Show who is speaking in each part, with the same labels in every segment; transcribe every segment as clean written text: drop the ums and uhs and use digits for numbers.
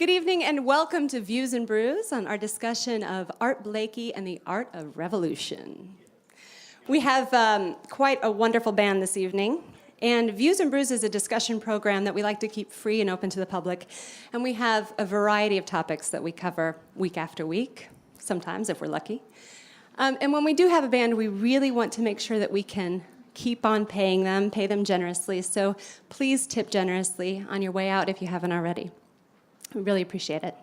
Speaker 1: Good evening and welcome to Views and Brews on our discussion of Art Blakey and the Art of Revolution. We have quite a wonderful band this evening, and Views and Brews is a discussion program that we like to keep free and open to the public, and we have a variety of topics that we cover week after week, sometimes if we're lucky. And when we do have a band, we really want to make sure that we can keep on pay them generously, so please tip generously on your way out if you haven't already. We really appreciate it.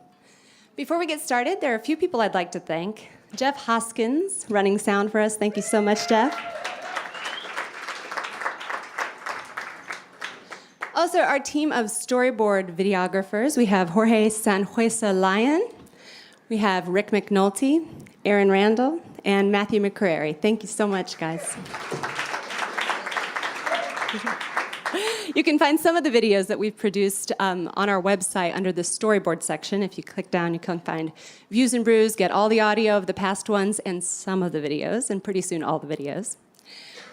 Speaker 1: Before we get started, there are a few people I'd like to thank. Jeff Hoskins, running sound for us. Thank you so much, Jeff. Also, our team of storyboard videographers. We have Jorge Sanhuesa Lyon. We have Rick McNulty, Aaron Randall, and Matthew McCrary. Thank you so much, guys. You can find some of the videos that we've produced on our website under the storyboard section. If you click down, you can find Views and Brews, get all the audio of the past ones and some of the videos, and pretty soon all the videos.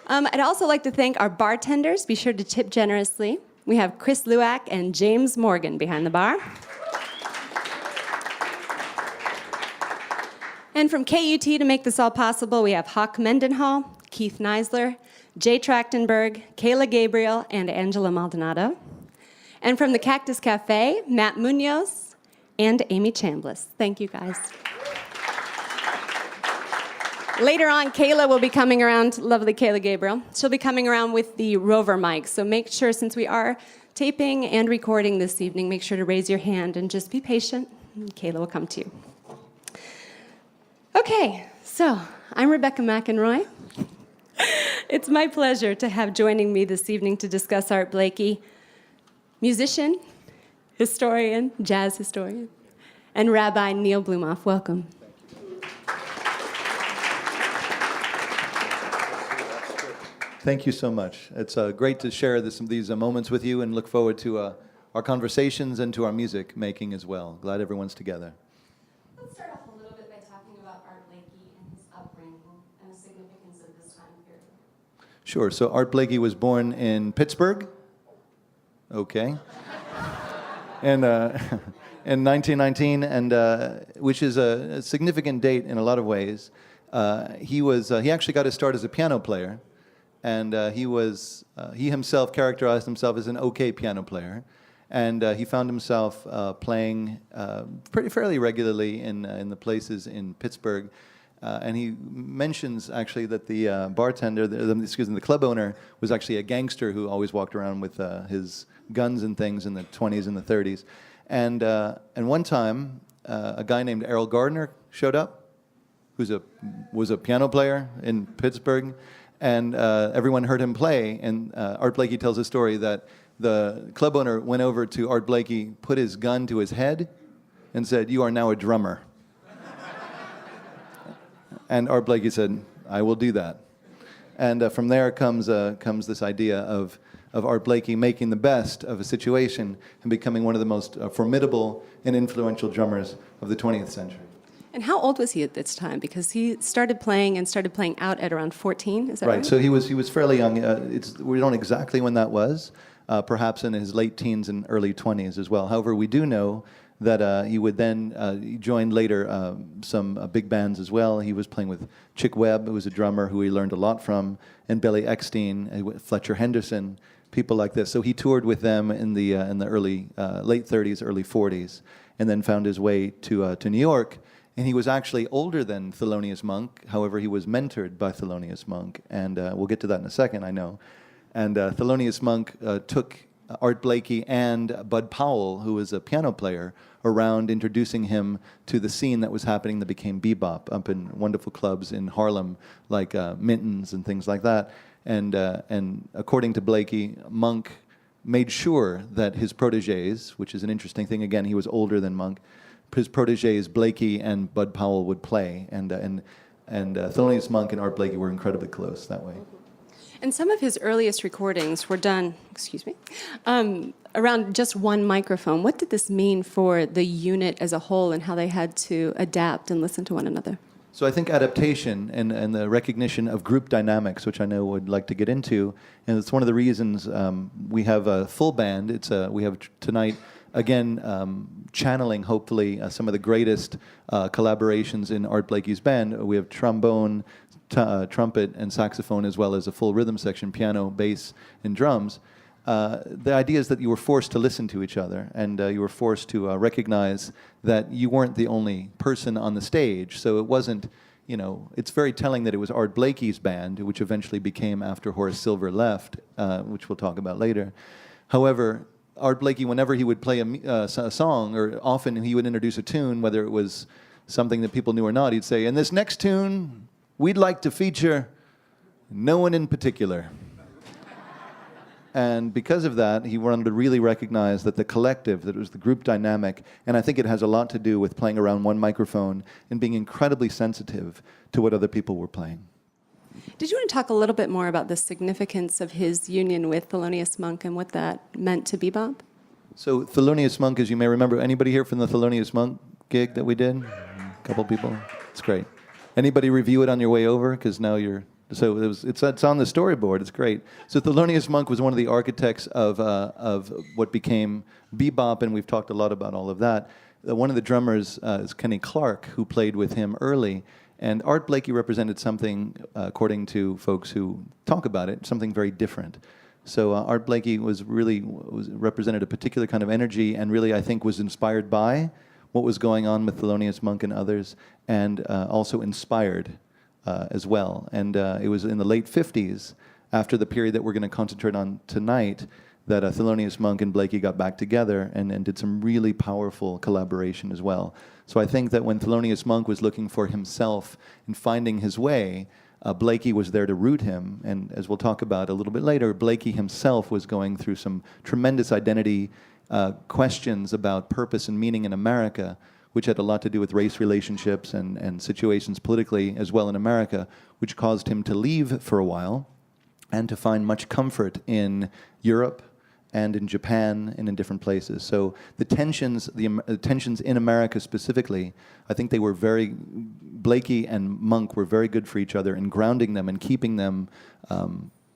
Speaker 1: I'd also like to thank our bartenders. Be sure to tip generously. We have Chris Luack and James Morgan behind the bar. And from KUT to make this all possible, we have Hawk Mendenhall, Keith Neisler, Jay Trachtenberg, Kayla Gabriel, and Angela Maldonado. And from the Cactus Cafe, Matt Munoz and Amy Chambliss. Thank you, guys. Later on, Kayla will be coming around, lovely Kayla Gabriel. She'll be coming around with the Rover mic, so make sure, since we are taping and recording this evening, make sure to raise your hand and just be patient, and Kayla will come to you. Okay, so I'm Rebecca McEnroy. It's my pleasure to have joining me this evening to discuss Art Blakey, musician, historian, jazz historian, and Rabbi Neil Blumoff. Welcome.
Speaker 2: Thank you so much. It's great to share these moments with you and look forward to our conversations and to our music making as well. Glad everyone's together.
Speaker 1: Let's start off a little bit by talking about Art Blakey and his upbringing and the significance of this time period.
Speaker 2: Sure. So Art Blakey was born in Pittsburgh. Okay. And in 1919, and which is a significant date in a lot of ways. He actually got his start as a piano player, and he himself characterized himself as an okay piano player, and he found himself playing fairly regularly in the places in Pittsburgh. And he mentions actually that the bartender, the club owner, was actually a gangster who always walked around with his guns and things in the 20s and the 30s. And one time, a guy named Errol Gardner showed up, was a piano player in Pittsburgh, and everyone heard him play. And Art Blakey tells a story that the club owner went over to Art Blakey, put his gun to his head, and said, "You are now a drummer." And Art Blakey said, "I will do that." And from there comes this idea of Art Blakey making the best of a situation and becoming one of the most formidable and influential drummers of the 20th century.
Speaker 1: And how old was he at this time? Because he started playing out at around 14, is that right?
Speaker 2: Right, so he was fairly young. We don't know exactly when that was, perhaps in his late teens and early 20s as well. However, we do know that he would then he joined later some big bands as well. He was playing with Chick Webb, who was a drummer who he learned a lot from, and Billy Eckstein, Fletcher Henderson, people like this. So he toured with them in the early late 30s, early 40s, and then found his way to New York. And he was actually older than Thelonious Monk. However, he was mentored by Thelonious Monk, and we'll get to that in a second, I know. And Thelonious Monk took Art Blakey and Bud Powell, who was a piano player, around introducing him to the scene that was happening that became bebop up in wonderful clubs in Harlem, like Minton's and things like that. And according to Blakey, Monk made sure that his protégés, which is an interesting thing, again, he was older than Monk, his protégés, Blakey and Bud Powell, would play. And Thelonious Monk and Art Blakey were incredibly close that way.
Speaker 1: And some of his earliest recordings were done, around just one microphone. What did this mean for the unit as a whole and how they had to adapt and listen to one another?
Speaker 2: So I think adaptation and the recognition of group dynamics, which I know would like to get into, and it's one of the reasons we have a full band. We have tonight again, channeling, hopefully, some of the greatest collaborations in Art Blakey's band. We have trombone, trumpet, and saxophone, as well as a full rhythm section, piano, bass, and drums. The idea is that you were forced to listen to each other, and you were forced to recognize that you weren't the only person on the stage. So it wasn't, it's very telling that it was Art Blakey's band, which eventually became after Horace Silver left, which we'll talk about later. However, Art Blakey, whenever he would play a song, or often he would introduce a tune, whether it was something that people knew or not, he'd say, "In this next tune, we'd like to feature no one in particular." And because of that, he wanted to really recognize that the collective, that it was the group dynamic, and I think it has a lot to do with playing around one microphone and being incredibly sensitive to what other people were playing.
Speaker 1: Did you want to talk a little bit more about the significance of his union with Thelonious Monk and what that meant to bebop?
Speaker 2: So Thelonious Monk, as you may remember, anybody here from the Thelonious Monk gig that we did? A couple people? It's great. Anybody review it on your way over? Because now you're... So it's on the storyboard. It's great. So Thelonious Monk was one of the architects of what became bebop, and we've talked a lot about all of that. One of the drummers is Kenny Clark, who played with him early. And Art Blakey represented something, according to folks who talk about it, something very different. So Art Blakey represented a particular kind of energy, and really, I think, was inspired by what was going on with Thelonious Monk and others, and also inspired as well. And it was in the late 50s, after the period that we're going to concentrate on tonight, that Thelonious Monk and Blakey got back together and did some really powerful collaboration as well. So I think that when Thelonious Monk was looking for himself and finding his way, Blakey was there to root him. And as we'll talk about a little bit later, Blakey himself was going through some tremendous identity questions about purpose and meaning in America, which had a lot to do with race relationships and situations politically as well in America, which caused him to leave for a while and to find much comfort in Europe and in Japan and in different places. So the tensions in America specifically, I think they were Blakey and Monk were very good for each other in grounding them and keeping them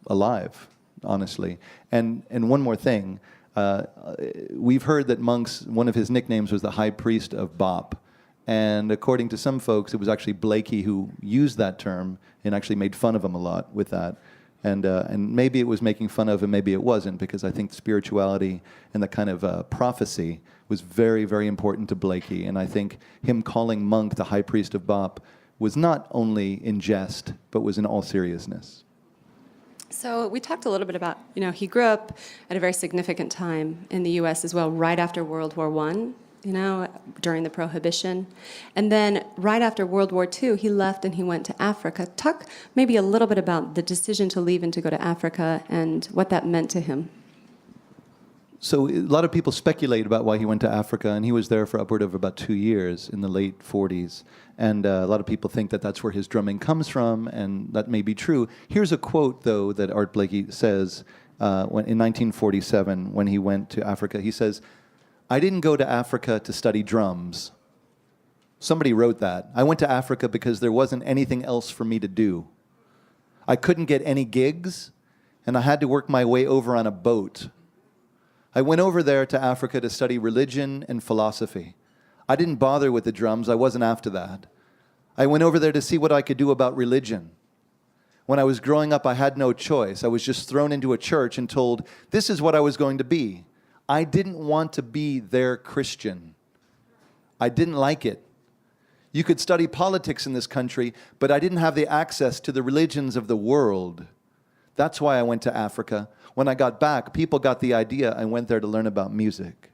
Speaker 2: alive, honestly. And one more thing, we've heard that one of his nicknames was the High Priest of Bop. And according to some folks, it was actually Blakey who used that term and actually made fun of him a lot with that. And maybe it was making fun of him, maybe it wasn't, because I think spirituality and the kind of prophecy was very, very important to Blakey. And I think him calling Monk the High Priest of Bop was not only in jest, but was in all seriousness.
Speaker 1: So we talked a little bit about, he grew up at a very significant time in the U.S. as well, right after World War I, during the Prohibition. And then right after World War II, he left and he went to Africa. Talk maybe a little bit about the decision to leave and to go to Africa and what that meant to him.
Speaker 2: So a lot of people speculate about why he went to Africa, and he was there for upward of about 2 years in the late 40s. And a lot of people think that that's where his drumming comes from, and that may be true. Here's a quote, though, that Art Blakey says in 1947 when he went to Africa. He says, "I didn't go to Africa to study drums." Somebody wrote that. "I went to Africa because there wasn't anything else for me to do. I couldn't get any gigs, and I had to work my way over on a boat. I went over there to Africa to study religion and philosophy. I didn't bother with the drums. I wasn't after that. I went over there to see what I could do about religion. When I was growing up, I had no choice. I was just thrown into a church and told, this is what I was going to be. I didn't want to be their Christian. I didn't like it. You could study politics in this country, but I didn't have the access to the religions of the world. That's why I went to Africa. When I got back, people got the idea I went there to learn about music,"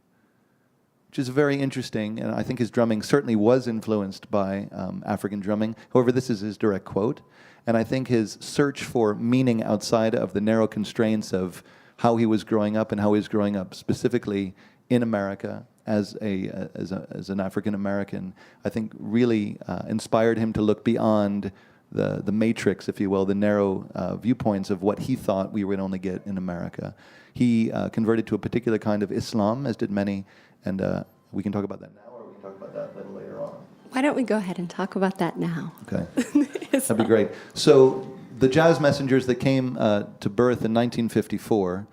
Speaker 2: which is very interesting. And I think his drumming certainly was influenced by African drumming. However, this is his direct quote. And I think his search for meaning outside of the narrow constraints of how he was growing up and how he was growing up specifically in America as an African American, I think really inspired him to look beyond the matrix, if you will, the narrow viewpoints of what he thought we would only get in America. He converted to a particular kind of Islam, as did many, and we can talk about that now, or we can talk about that a little later on.
Speaker 1: Why don't we go ahead and talk about that now?
Speaker 2: Okay, that'd be great. So the Jazz Messengers that came to birth in 1954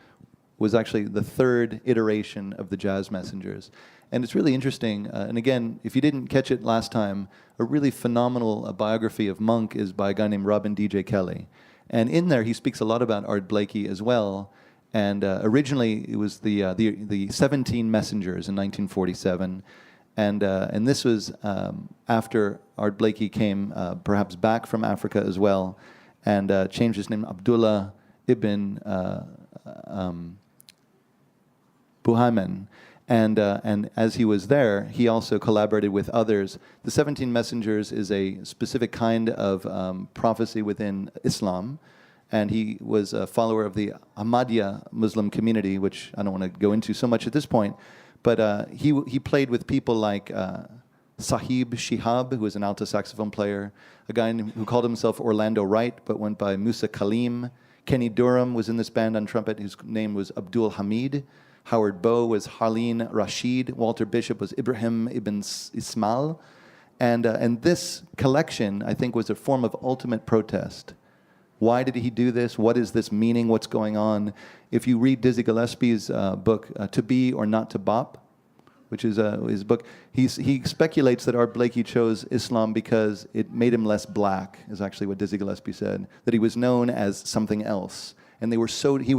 Speaker 2: was actually the third iteration of the Jazz Messengers. And it's really interesting. And again, if you didn't catch it last time, a really phenomenal biography of Monk is by a guy named Robin D.J. Kelly. And in there, he speaks a lot about Art Blakey as well. And originally, it was the 17 Messengers in 1947. And this was after Art Blakey came perhaps back from Africa as well, and changed his name Abdullah ibn Buhayman. And as he was there, he also collaborated with others. The 17 Messengers is a specific kind of prophecy within Islam, and he was a follower of the Ahmadiyya Muslim community, which I don't want to go into so much at this point. But he played with people like Sahib Shihab, who was an alto saxophone player, a guy who called himself Orlando Wright, but went by Musa Kaleem. Kenny Durham was in this band on trumpet, whose name was Abdul Hamid. Howard Bowe was Harleen Rashid. Walter Bishop was Ibrahim ibn Ismail. And this collection, I think, was a form of ultimate protest. Why did he do this? What is this meaning? What's going on? If you read Dizzy Gillespie's book, To Be or Not to Bop, which is his book, he speculates that Art Blakey chose Islam because it made him less black, is actually what Dizzy Gillespie said, that he was known as something else. And he was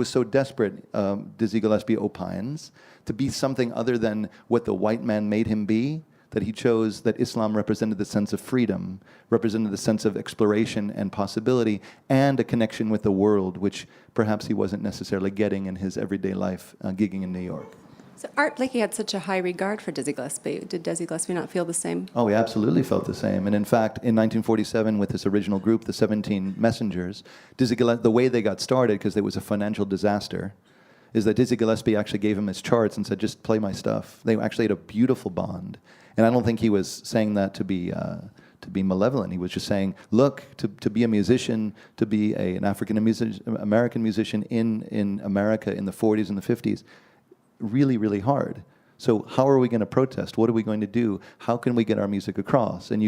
Speaker 2: so desperate, Dizzy Gillespie opines, to be something other than what the white man made him be, that he chose that Islam represented the sense of freedom, represented the sense of exploration and possibility, and a connection with the world, which perhaps he wasn't necessarily getting in his everyday life gigging in New York.
Speaker 1: So Art Blakey had such a high regard for Dizzy Gillespie. Did Dizzy Gillespie not feel the same?
Speaker 2: Oh, he absolutely felt the same. And in fact, in 1947, with this original group, the 17 Messengers, the way they got started, because it was a financial disaster, is that Dizzy Gillespie actually gave him his charts and said, just play my stuff. They actually had a beautiful bond. And I don't think he was saying that to be malevolent. He was just saying, look, to be a musician, to be an African-American musician in America in the 40s and the 50s, really, really hard. So how are we going to protest? What are we going to do? How can we get our music across? And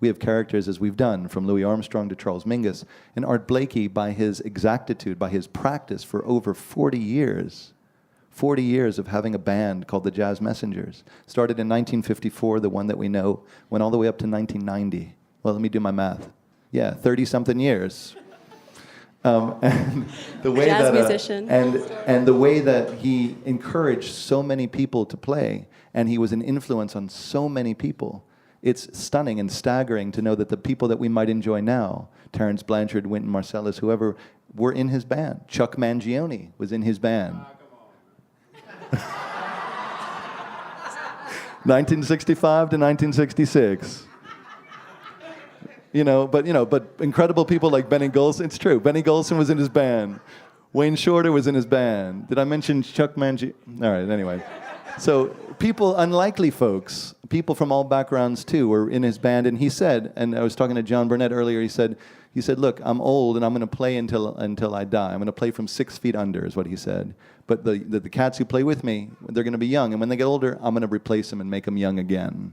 Speaker 2: we have characters, as we've done, from Louis Armstrong to Charles Mingus. And Art Blakey, by his exactitude, by his practice for over 40 years of having a band called the Jazz Messengers, started in 1954, the one that we know, went all the way up to 1990. Well, let me do my math. Yeah, 30-something years. And the way
Speaker 1: Jazz
Speaker 2: that
Speaker 1: musician.
Speaker 2: and the way that he encouraged so many people to play, and he was an influence on so many people. It's stunning and staggering to know that the people that we might enjoy now, Terence Blanchard, Wynton Marsalis, whoever, were in his band. Chuck Mangione was in his band. 1965 to 1966. But incredible people like Benny Golson. It's true. Benny Golson was in his band. Wayne Shorter was in his band. Did I mention Chuck Mangione? All right, anyway. So people, unlikely folks, people from all backgrounds too, were in his band. And he said, and I was talking to John Burnett earlier, he said, look, I'm old and I'm going to play until I die. I'm going to play from 6 feet under, is what he said. But the cats who play with me, they're going to be young. And when they get older, I'm going to replace them and make them young again.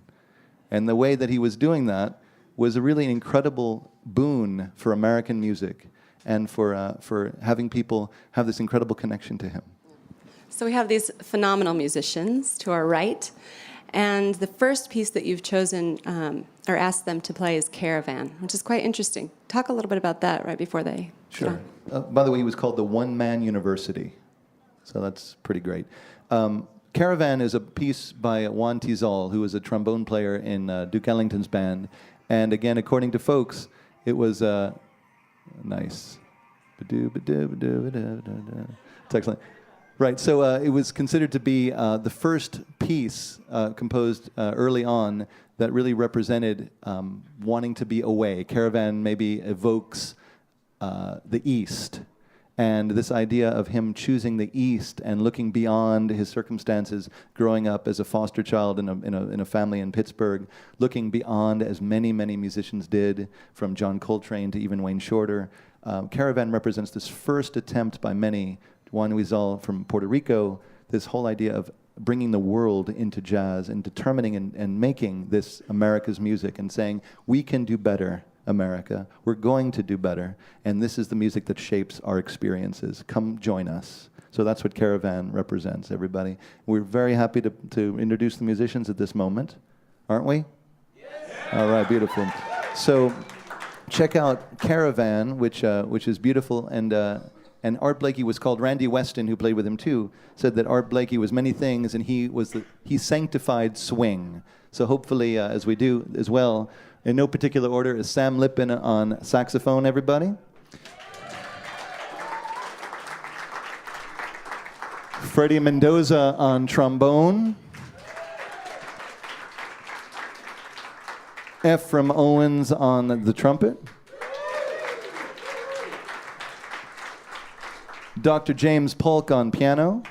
Speaker 2: And the way that he was doing that was a really incredible boon for American music and for having people have this incredible connection to him.
Speaker 1: So we have these phenomenal musicians to our right, and the first piece that you've chosen or asked them to play is Caravan, which is quite interesting. Talk a little bit about that right before they...
Speaker 2: Sure. By the way, he was called the One Man University, so that's pretty great. Caravan is a piece by Juan Tizol, who was a trombone player in Duke Ellington's band. And again, according to folks, it was nice. It's excellent. Right, so it was considered to be the first piece composed early on that really represented wanting to be away. Caravan maybe evokes the East. And this idea of him choosing the East and looking beyond his circumstances, growing up as a foster child in a family in Pittsburgh, looking beyond, as many, many musicians did, from John Coltrane to even Wayne Shorter. Caravan represents this first attempt by many, Juan Huizal from Puerto Rico, this whole idea of bringing the world into jazz and determining and making this America's music and saying, we can do better, America. We're going to do better. And this is the music that shapes our experiences. Come join us. So that's what Caravan represents, everybody. We're very happy to introduce the musicians at this moment, aren't we? Yes. All right, beautiful. So check out Caravan, which is beautiful, and Art Blakey was called. Randy Weston, who played with him too, said that Art Blakey was many things, and he sanctified swing. So hopefully, as we do as well, in no particular order, is Sam Lippin on saxophone, everybody. Freddie Mendoza on trombone. Ephraim Owens on the trumpet. Dr. James Polk on piano.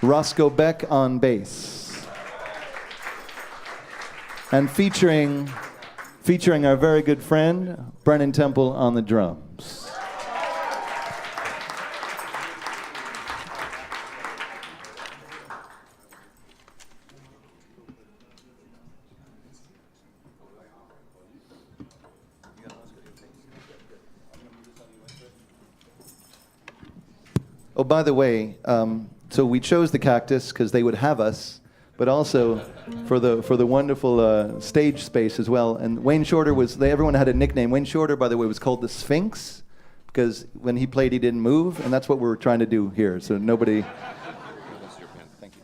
Speaker 2: Roscoe Beck on bass. And featuring our very good friend, Brennan Temple on the drums. Oh, by the way, so we chose the Cactus because they would have us, but also for the wonderful stage space as well. And Wayne Shorter everyone had a nickname. Wayne Shorter, by the way, was called the Sphinx because when he played, he didn't move, and that's what we're trying to do here. So nobody. Thank you.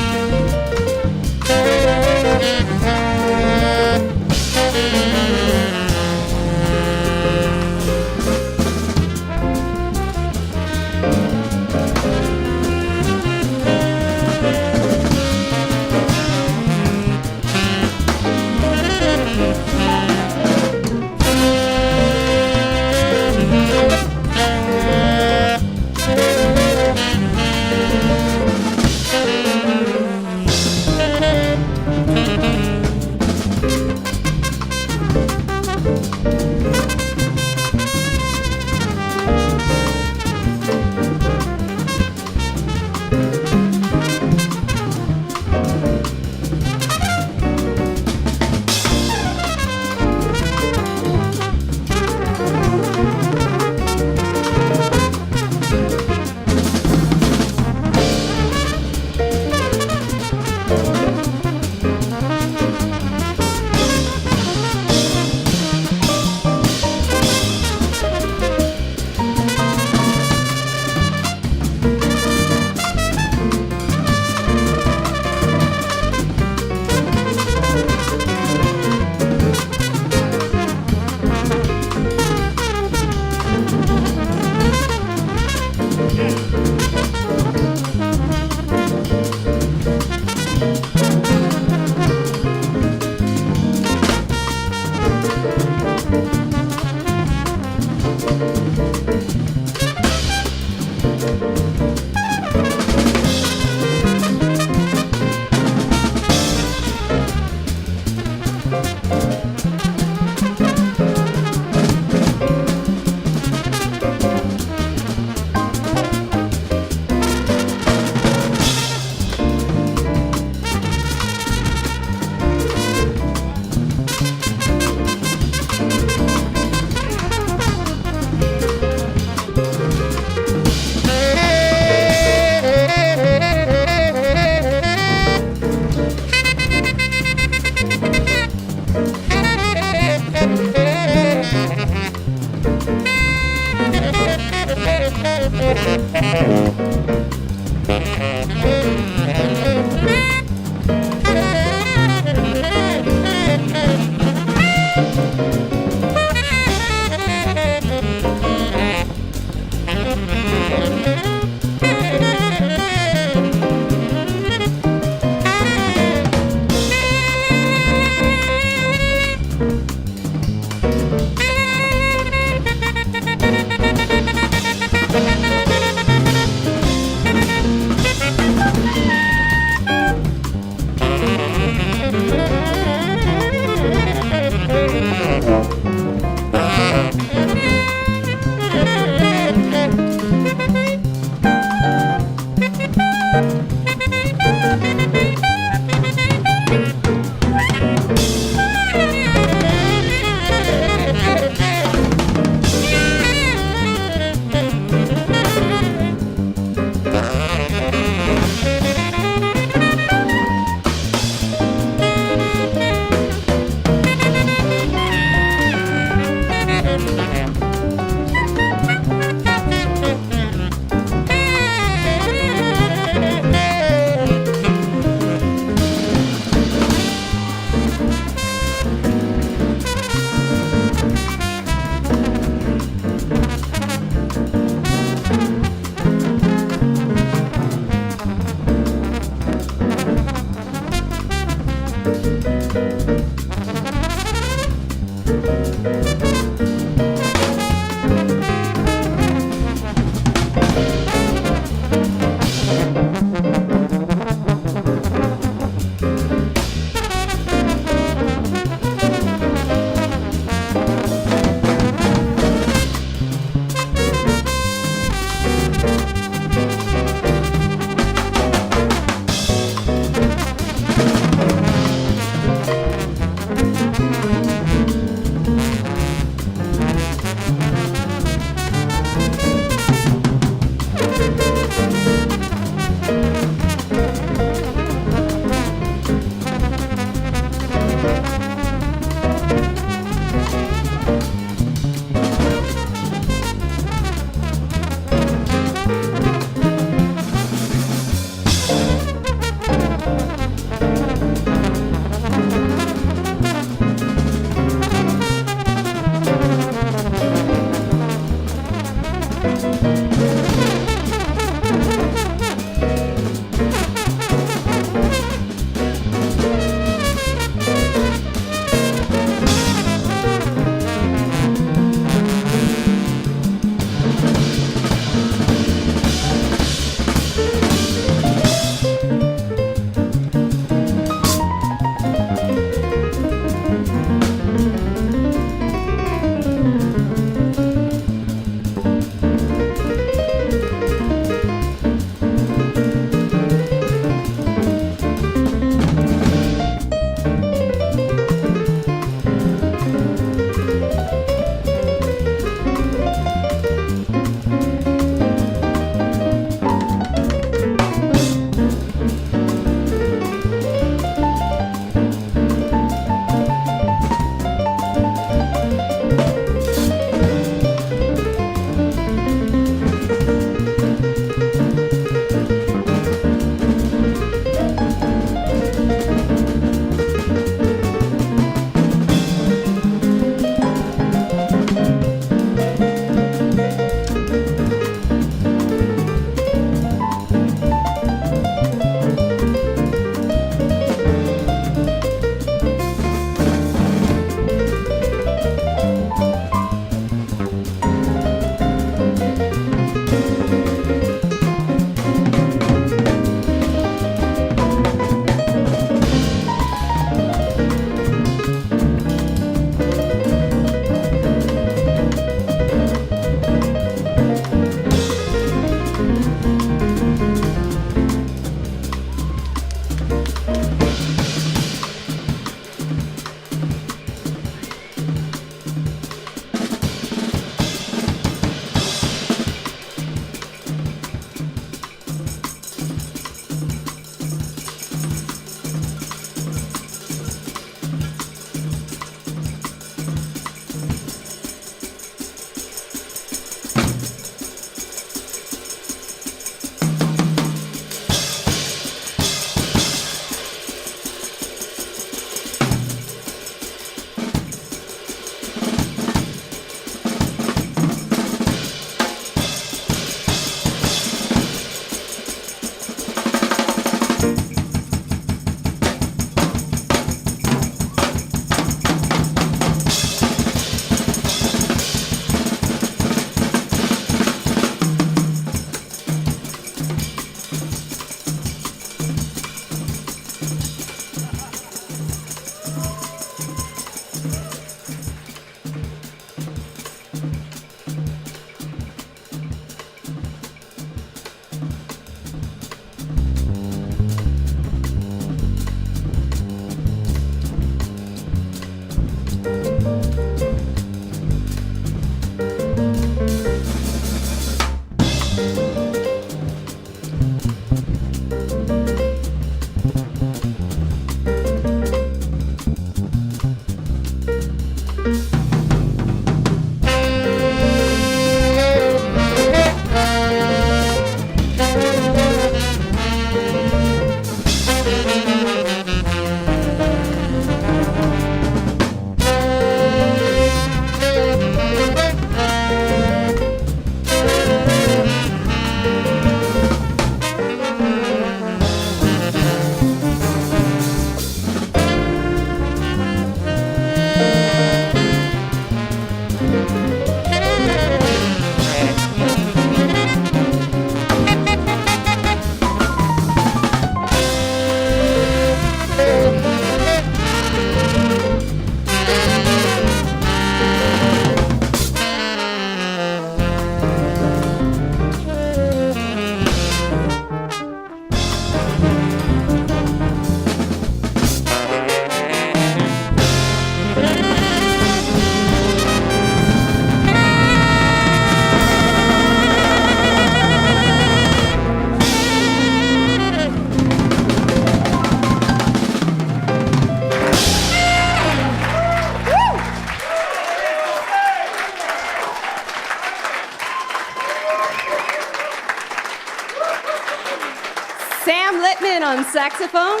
Speaker 1: Sam Littman on saxophone.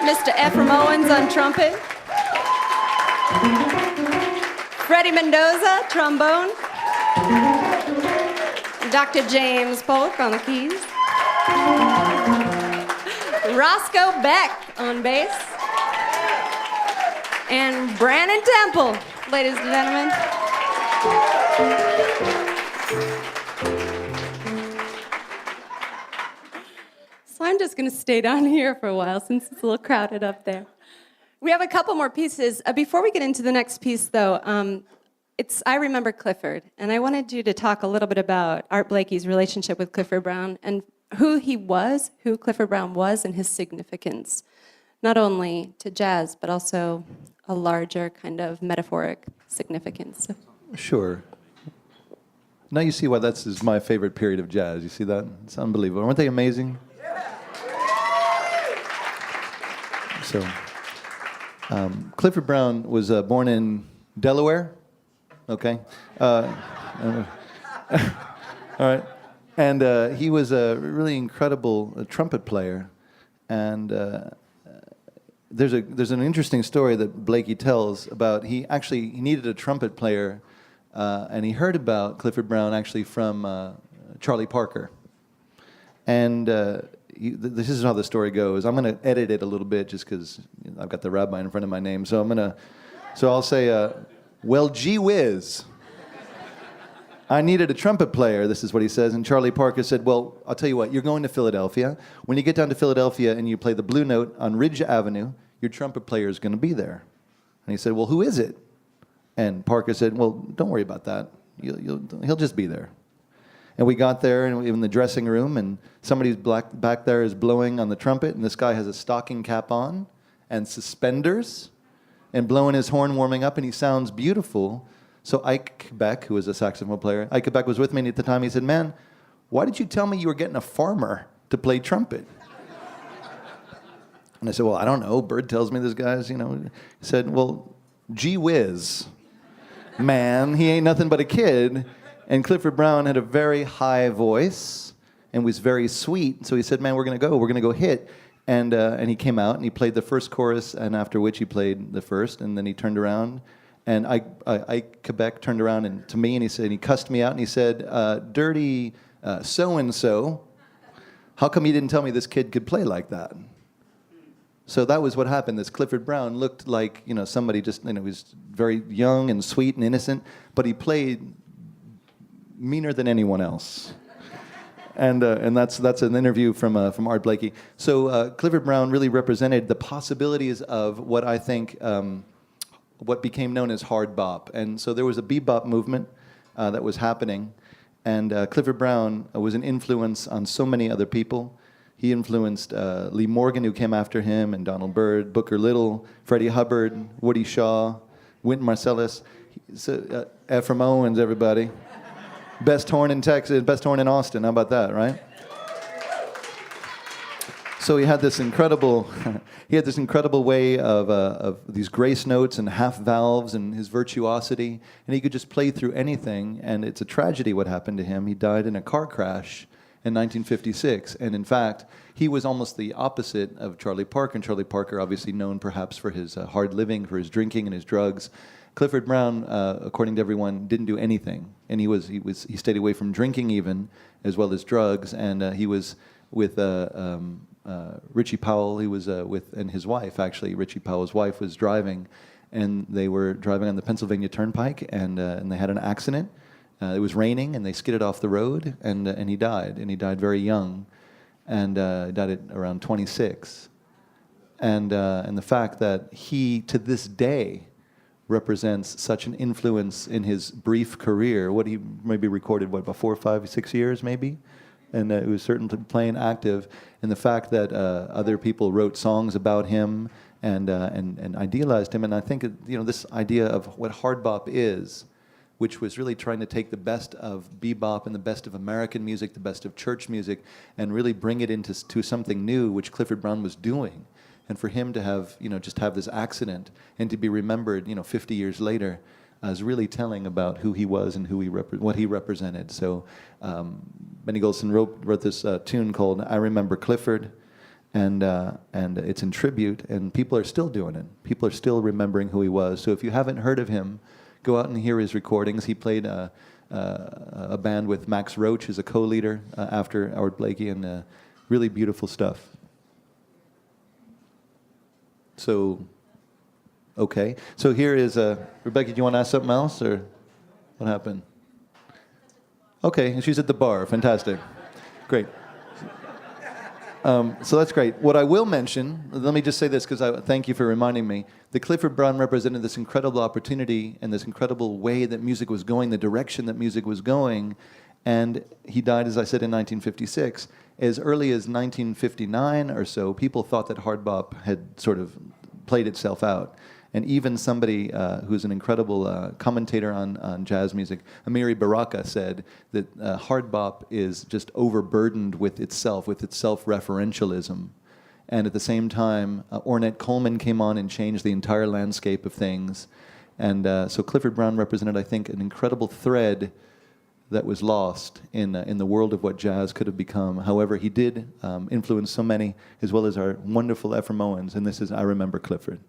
Speaker 1: Mr. Ephraim Owens on trumpet. Freddie Mendoza, trombone. Dr. James Polk on the keys. Roscoe Beck on bass. And Brandon Temple, ladies and gentlemen. So I'm just going to stay down here for a while since it's a little crowded up there. We have a couple more pieces. Before we get into the next piece, though, it's I Remember Clifford, and I wanted you to talk a little bit about Art Blakey's relationship with Clifford Brown and who he was, who Clifford Brown was, and his significance, not only to jazz, but also a larger kind of metaphoric significance.
Speaker 2: Sure. Now you see why this is my favorite period of jazz. You see that? It's unbelievable. Aren't they amazing? So, Clifford Brown was born in Delaware. Okay. All right. And he was a really incredible trumpet player. And there's an interesting story that Blakey tells about he needed a trumpet player, and he heard about Clifford Brown actually from Charlie Parker. And this is how the story goes. I'm going to edit it a little bit just because I've got the rabbi in front of my name. So I'll say, well, gee whiz. I needed a trumpet player, this is what he says. And Charlie Parker said, well, I'll tell you what, you're going to Philadelphia. When you get down to Philadelphia and you play the Blue Note on Ridge Avenue, your trumpet player is going to be there. And he said, well, who is it? And Parker said, well, don't worry about that. He'll just be there. And we got there and we were in the dressing room, and somebody's back there is blowing on the trumpet, and this guy has a stocking cap on and suspenders and blowing his horn, warming up, and he sounds beautiful. So Ike Beck, who was a saxophone player, Ike Beck was with me at the time. He said, man, why did you tell me you were getting a farmer to play trumpet? And I said, well, I don't know. Bird tells me this guy's, He said, well, gee whiz, man, he ain't nothing but a kid. And Clifford Brown had a very high voice and was very sweet. So he said, man, we're going to go hit. And he came out and he played the first chorus, and after which he played the first, and then he turned around. And Ike Quebec turned around and to me, and he cussed me out, and he said, dirty so-and-so, how come you didn't tell me this kid could play like that? So that was what happened. This Clifford Brown looked like, somebody just, was very young and sweet and innocent, but he played meaner than anyone else. And that's an interview from Art Blakey. So Clifford Brown really represented the possibilities of what I think what became known as hard bop. And so there was a bebop movement that was happening, and Clifford Brown was an influence on so many other people. He influenced Lee Morgan, who came after him, and Donald Byrd, Booker Little, Freddie Hubbard, Woody Shaw, Wynton Marsalis, Ephraim Owens, everybody. Best horn in Texas, best horn in Austin. How about that, right? So he had this incredible, way of these grace notes and half valves and his virtuosity, and he could just play through anything. And it's a tragedy what happened to him. He died in a car crash in 1956, and in fact, he was almost the opposite of Charlie Parker. And Charlie Parker, obviously known perhaps for his hard living, for his drinking and his drugs. Clifford Brown, according to everyone, didn't do anything, and he stayed away from drinking even, as well as drugs. And he was with Richie Powell. He was and his wife, actually. Richie Powell's wife was driving, and they were driving on the Pennsylvania Turnpike, and they had an accident. It was raining, and they skidded off the road, and he died. And he died very young, and died at around 26. And the fact that he, to this day, represents such an influence in his brief career. What he maybe recorded, about 4, 5, 6 years, maybe? And it was certainly playing active. And the fact that other people wrote songs about him and idealized him. And I think, this idea of what hard bop is, which was really trying to take the best of bebop and the best of American music, the best of church music, and really bring it into something new, which Clifford Brown was doing. And for him to have, just have this accident and to be remembered, 50 years later, is really telling about who he was and what he represented. So Benny Golson wrote this tune called "I Remember Clifford," and it's in tribute, and people are still doing it. People are still remembering who he was. So if you haven't heard of him, go out and hear his recordings. He played a band with Max Roach as a co-leader after Art Blakey, and really beautiful stuff. So, okay. So here is Rebecca, do you want to ask something else, or what happened? Okay, she's at the bar. Fantastic. Great. So that's great. What I will mention, let me just say this, because I thank you for reminding me, that Clifford Brown represented this incredible opportunity and this incredible way that music was going, the direction that music was going, and he died, as I said, in 1956. As early as 1959 or so, people thought that hard bop had sort of played itself out. And even somebody who's an incredible commentator on jazz music, Amiri Baraka, said that hard bop is just overburdened with its self-referentialism. And at the same time, Ornette Coleman came on and changed the entire landscape of things. And so Clifford Brown represented, I think, an incredible thread that was lost in the world of what jazz could have become. However, he did influence so many, as well as our wonderful Ephraim Owens, and this is "I Remember Clifford."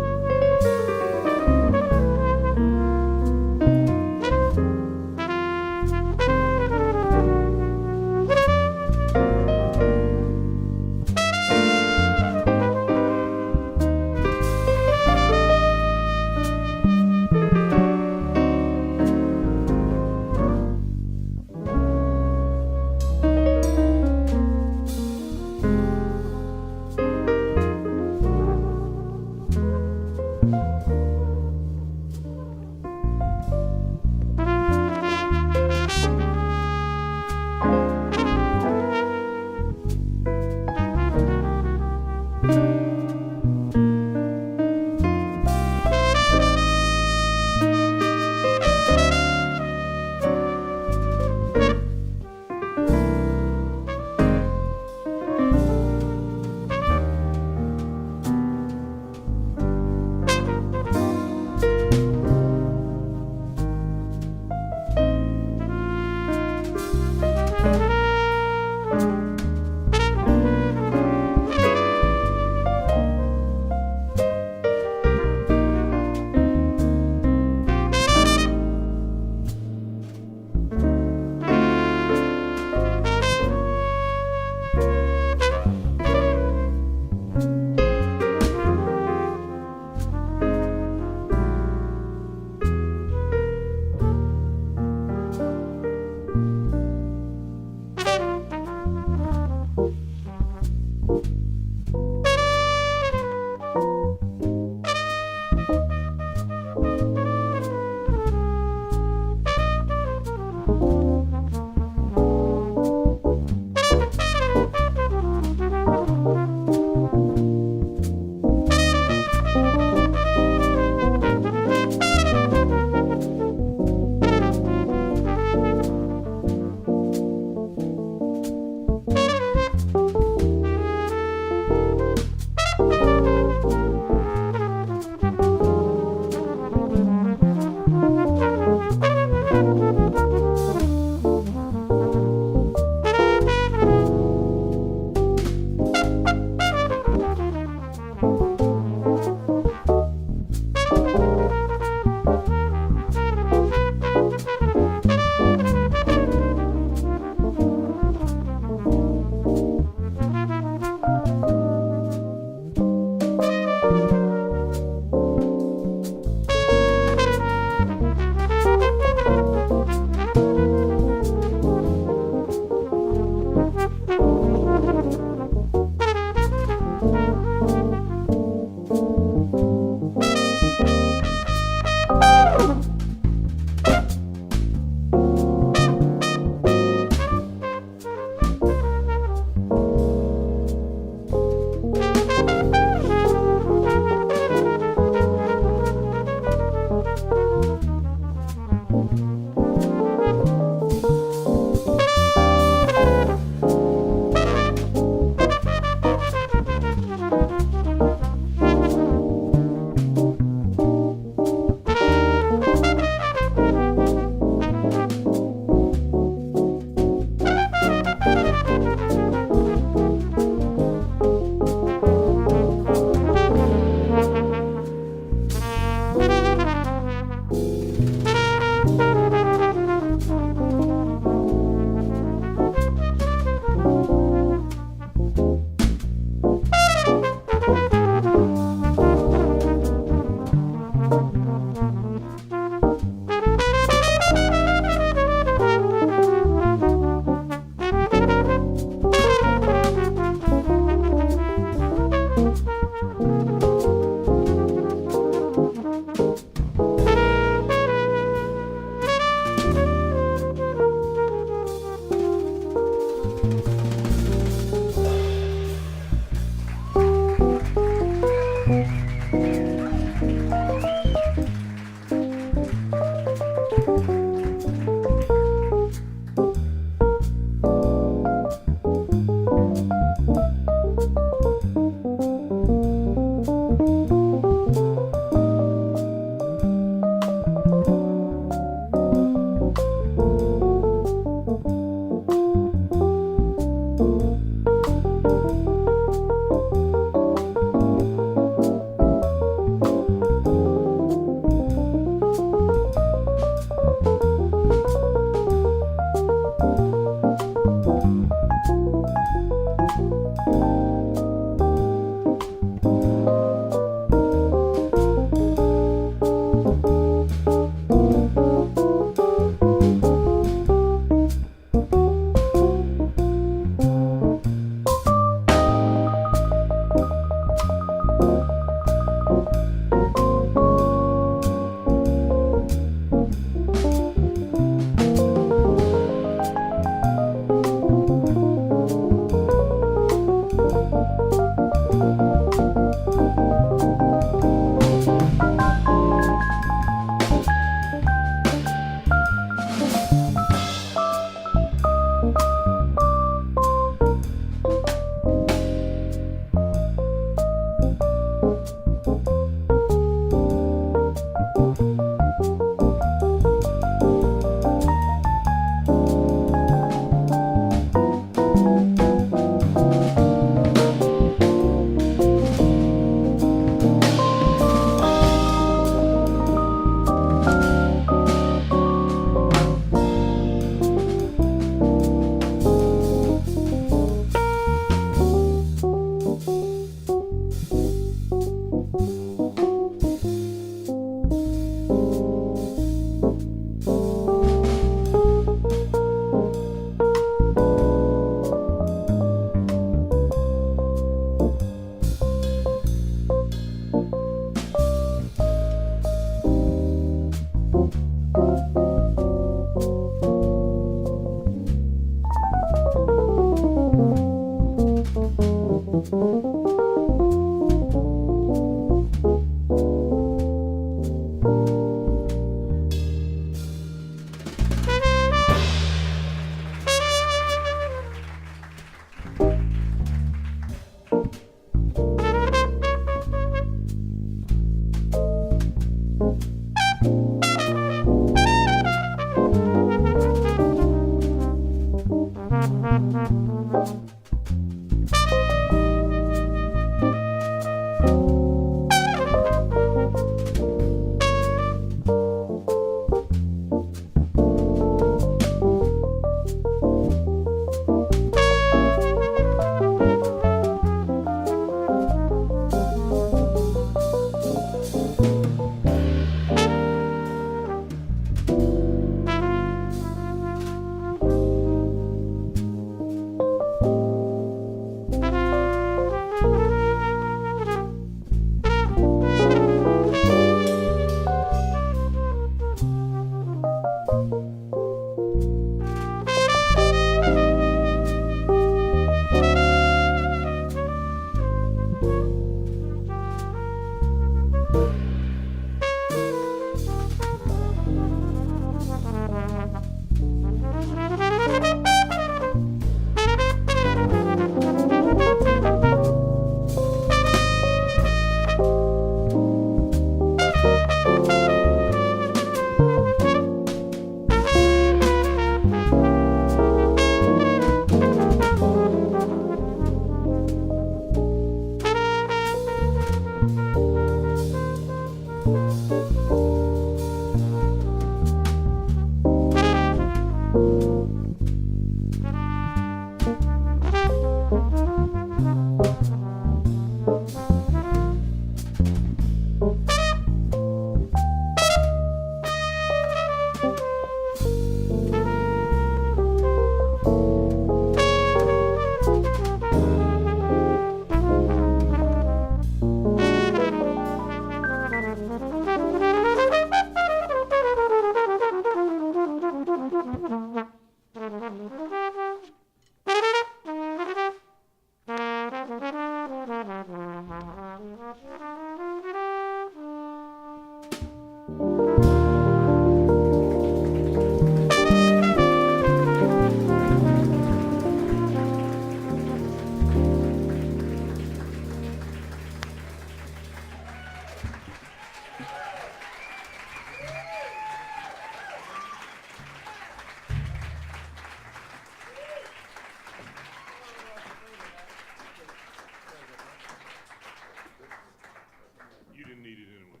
Speaker 3: You didn't need it anyway.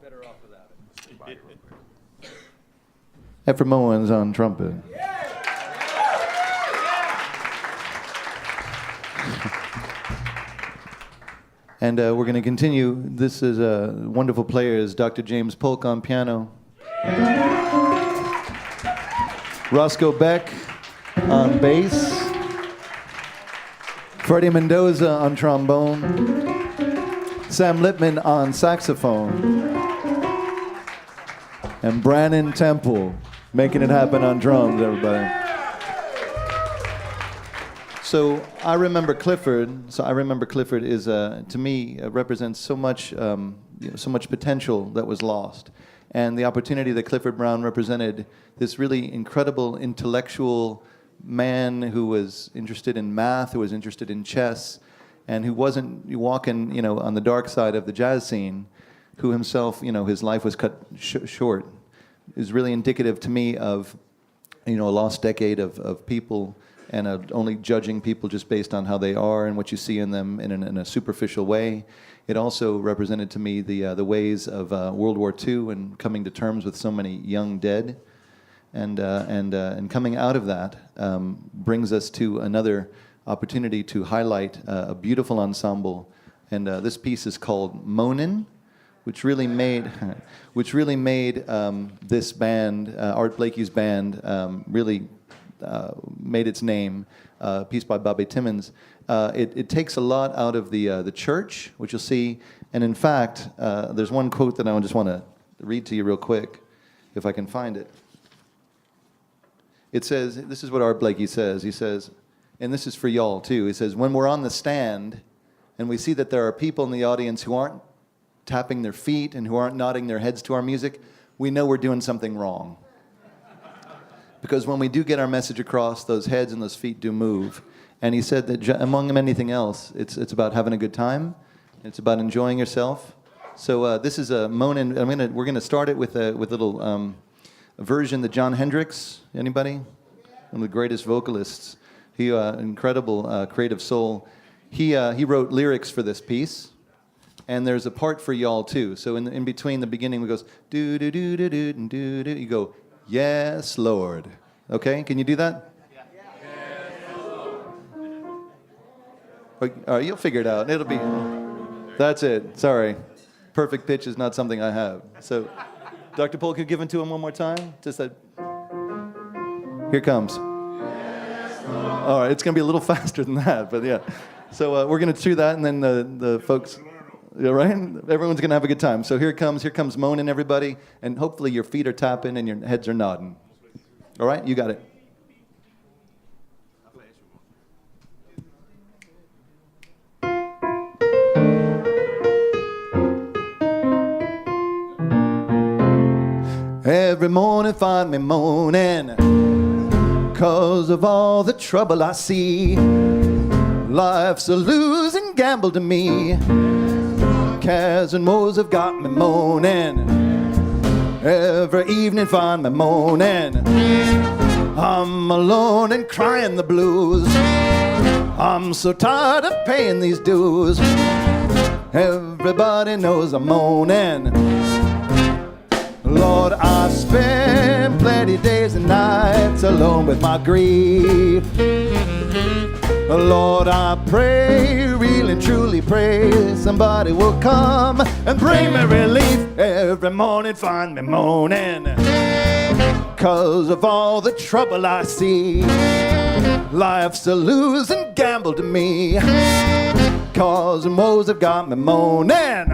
Speaker 2: Better off without it. Ephraim Owens on trumpet. And we're going to continue. This is wonderful players. Dr. James Polk on piano. Roscoe Beck on bass. Freddie Mendoza on trombone. Sam Lippman on saxophone. And Brannon Temple making it happen on drums, everybody. So I remember Clifford. Is to me represents so much, so much potential that was lost, and the opportunity that Clifford Brown represented. This really incredible intellectual man who was interested in math, who was interested in chess, and who wasn't walking, on the dark side of the jazz scene. Who himself, his life was cut short. Is really indicative to me of, a lost decade of people. And only judging people just based on how they are and what you see in them in a superficial way. It also represented to me the ways of World War II and coming to terms with so many young dead, and coming out of that brings us to another opportunity to highlight a beautiful ensemble, and this piece is called Moanin', which really made this band, Art Blakey's band, really. Made its name, a piece by Bobby Timmons. It takes a lot out of the church, which you'll see. And in fact, there's one quote that I just want to read to you real quick, if I can find it. It says, this is what Art Blakey says. He says, and this is for y'all too. He says, when we're on the stand and we see that there are people in the audience who aren't tapping their feet and who aren't nodding their heads to our music, we know we're doing something wrong. Because when we do get our message across, those heads and those feet do move. And he said that among anything else, it's about having a good time. It's about enjoying yourself. So this is a Moanin'. We're gonna start it with a little version that John Hendricks. Anybody? One of the greatest vocalists. He incredible creative soul. He wrote lyrics for this piece. And there's a part for y'all too. So in between the beginning, it goes do do do do do do do. You go. Yes, Lord. Okay, can you do that? Yeah. Yes, Lord. All right, you'll figure it out. It'll be. That's it. Sorry. Perfect pitch is not something I have. So, Dr. Polk, can you give it to him one more time? Just that. Here comes. Yes, Lord. All right, it's going to be a little faster than that, but yeah. So we're going to do that, and then the folks. Yeah, right? Everyone's going to have a good time. So here comes Moanin', everybody, and hopefully your feet are tapping and your heads are nodding. All right? You got it. Every morning find me moaning 'cause of all the trouble I see. Life's a losing gamble to me. Cares and woes have got me moaning. Every evening find me moaning. I'm alone and crying the blues. I'm so tired of paying these dues. Everybody knows I'm moaning. Lord, I spend plenty days and nights alone with my grief. Lord, I pray, really and truly pray, somebody will come and bring me relief. Every morning find me moaning 'cause of all the trouble I see. Life's a losing gamble to me. Cause and woes have got me moaning.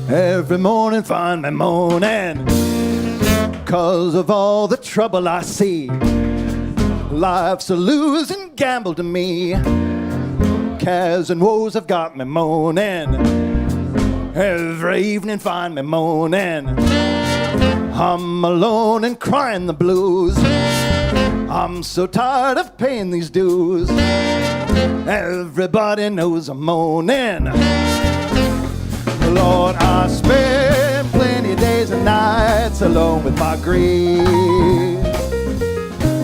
Speaker 2: Every morning find me moaning 'cause of all the trouble I see. Life's a losing gamble to me. Cares and woes have got me moaning. Every evening find me moaning. I'm alone and crying the blues. I'm so tired of paying these dues. Everybody knows I'm moaning. Lord, I spend plenty of days and nights alone with my grief.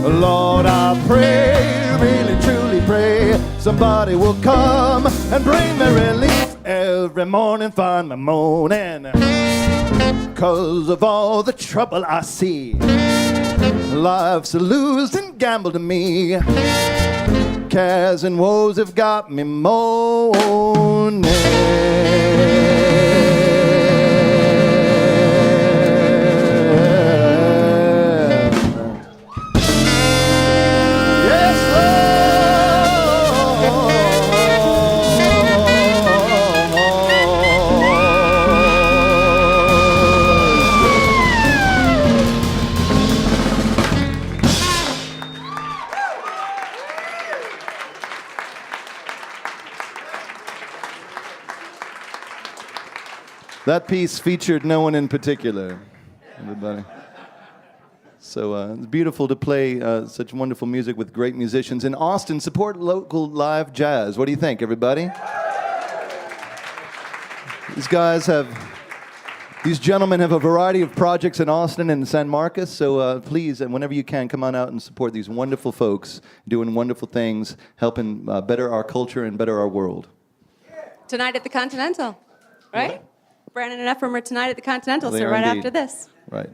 Speaker 2: Lord, I pray, really truly pray, somebody will come and bring me relief. Every morning find me moaning 'cause of all the trouble I see. Life's a losing gamble to me. Cares and woes have got me moaning. That piece featured no one in particular, everybody. So it's beautiful to play such wonderful music with great musicians. In Austin, support local live jazz. What do you think, everybody? These gentlemen have a variety of projects in Austin and San Marcos, so please, and whenever you can, come on out and support these wonderful folks doing wonderful things, helping better our culture and better our world.
Speaker 1: Tonight at the Continental, right?
Speaker 2: What?
Speaker 1: Brandon and Ephraim are tonight at the Continental,
Speaker 2: They
Speaker 1: so
Speaker 2: are
Speaker 1: right
Speaker 2: indeed.
Speaker 1: after this.
Speaker 2: Right.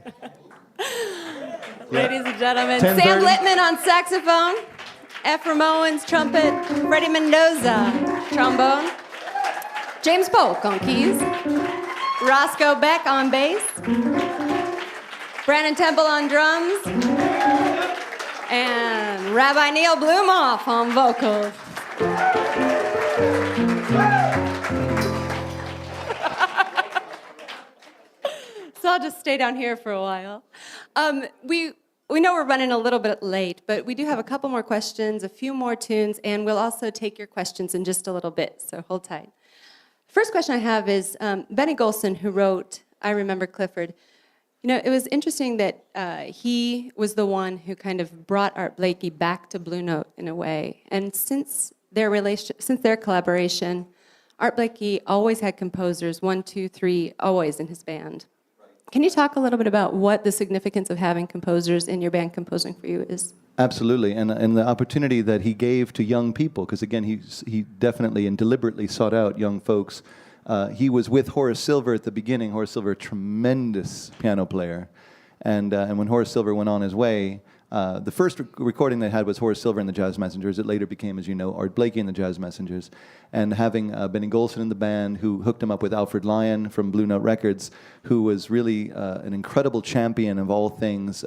Speaker 1: Ladies and gentlemen,
Speaker 2: 10:30.
Speaker 1: Sam Littman on saxophone, Ephraim Owens trumpet, Freddie Mendoza trombone, James Polk on keys, Roscoe Beck on bass, Brandon Temple on drums, And Rabbi Neil Blumoff on vocals. So I'll just stay down here for a while. We know we're running a little bit late, but we do have a couple more questions, a few more tunes, and we'll also take your questions in just a little bit, so hold tight. First question I have is Benny Golson, who wrote I Remember Clifford. You know, it was interesting that he was the one who kind of brought Art Blakey back to Blue Note in a way. And since their collaboration, Art Blakey always had composers, 1, 2, 3, always in his band. Can you talk a little bit about what the significance of having composers in your band composing for you is?
Speaker 2: Absolutely, and the opportunity that he gave to young people, because again, he definitely and deliberately sought out young folks. He was with Horace Silver at the beginning. Horace Silver, a tremendous piano player, and when Horace Silver went on his way, the first recording they had was Horace Silver and the Jazz Messengers. It later became, as you know, Art Blakey and the Jazz Messengers. And having Benny Golson in the band, who hooked him up with Alfred Lyon from Blue Note Records, who was really an incredible champion of all things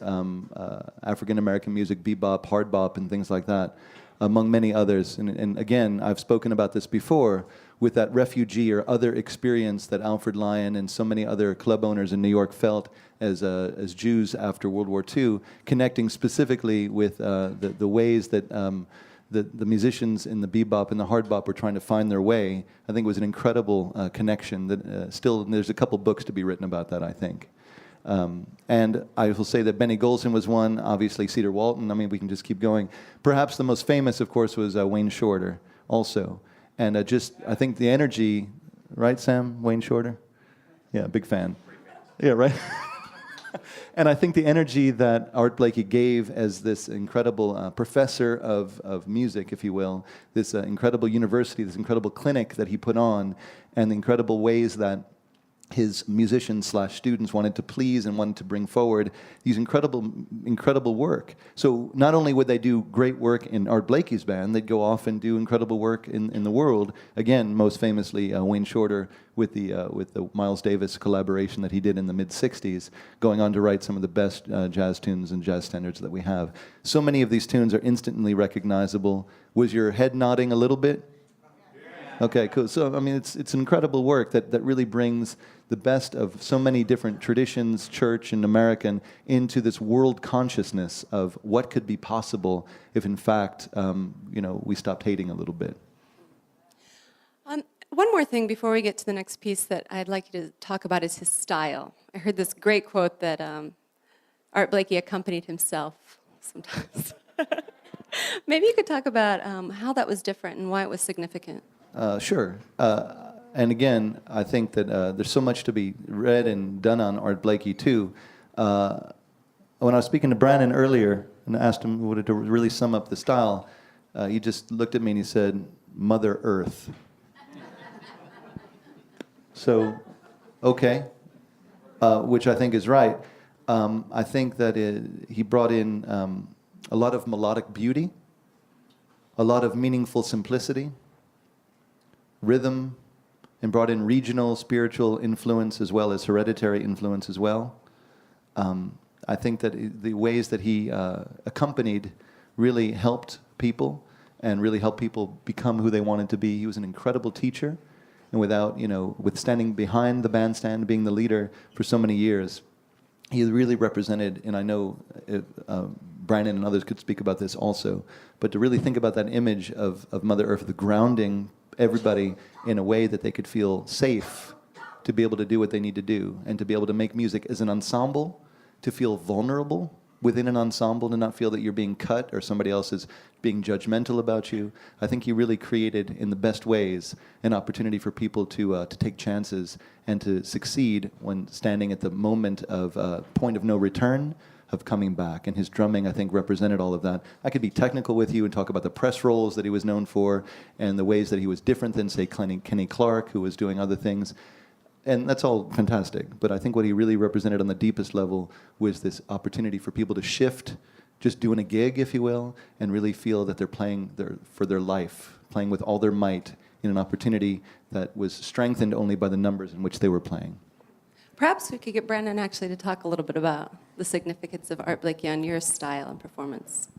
Speaker 2: African-American music, bebop, hard bop, and things like that, among many others. And again, I've spoken about this before, with that refugee or other experience that Alfred Lyon and so many other club owners in New York felt as Jews after World War II, connecting specifically with the ways that the musicians in the bebop and the hard bop were trying to find their way. I think it was an incredible connection that still, there's a couple books to be written about that, I think. And I will say that Benny Golson was one, obviously Cedar Walton, I mean, we can just keep going. Perhaps the most famous, of course, was Wayne Shorter also. And I think the energy, right, Sam? Wayne Shorter? Yeah, big fan. Yeah, right? And I think the energy that Art Blakey gave as this incredible professor of music, if you will, this incredible university, this incredible clinic that he put on, and the incredible ways that his musicians/students wanted to please and wanted to bring forward these incredible work. So not only would they do great work in Art Blakey's band, they'd go off and do incredible work in the world. Again, most famously, Wayne Shorter with the Miles Davis collaboration that he did in the mid-'60s, going on to write some of the best jazz tunes and jazz standards that we have. So many of these tunes are instantly recognizable. Was your head nodding a little bit? Okay, cool. So, I mean, it's incredible work that really brings the best of so many different traditions, church and American, into this world consciousness of what could be possible if, in fact, we stopped hating a little bit.
Speaker 1: One more thing before we get to the next piece that I'd like you to talk about is his style. I heard this great quote that Art Blakey accompanied himself sometimes. Maybe you could talk about how that was different and why it was significant.
Speaker 2: Sure. And again, I think that there's so much to be read and done on Art Blakey, too. When I was speaking to Brandon earlier and asked him to really sum up the style, he just looked at me and he said, Mother Earth. So, okay, which I think is right. I think that he brought in a lot of melodic beauty, a lot of meaningful simplicity, rhythm, and brought in regional spiritual influence as well as hereditary influence as well. I think that the ways that he accompanied really helped people and really helped people become who they wanted to be. He was an incredible teacher, and with standing behind the bandstand, being the leader for so many years, he really represented, and I know Brandon and others could speak about this also, but to really think about that image of Mother Earth, the grounding everybody in a way that they could feel safe to be able to do what they need to do and to be able to make music as an ensemble, to feel vulnerable within an ensemble, to not feel that you're being cut or somebody else is being judgmental about you. I think he really created, in the best ways, an opportunity for people to take chances and to succeed when standing at the moment of point of no return, of coming back. And his drumming, I think, represented all of that. I could be technical with you and talk about the press rolls that he was known for and the ways that he was different than, say, Kenny Clark, who was doing other things. And that's all fantastic. But I think what he really represented on the deepest level was this opportunity for people to shift, just doing a gig, if you will, and really feel that they're playing for their life, playing with all their might in an opportunity that was strengthened only by the numbers in which they were playing.
Speaker 1: Perhaps we could get Brandon actually to talk a little bit about the significance of Art Blakey on your style and performance.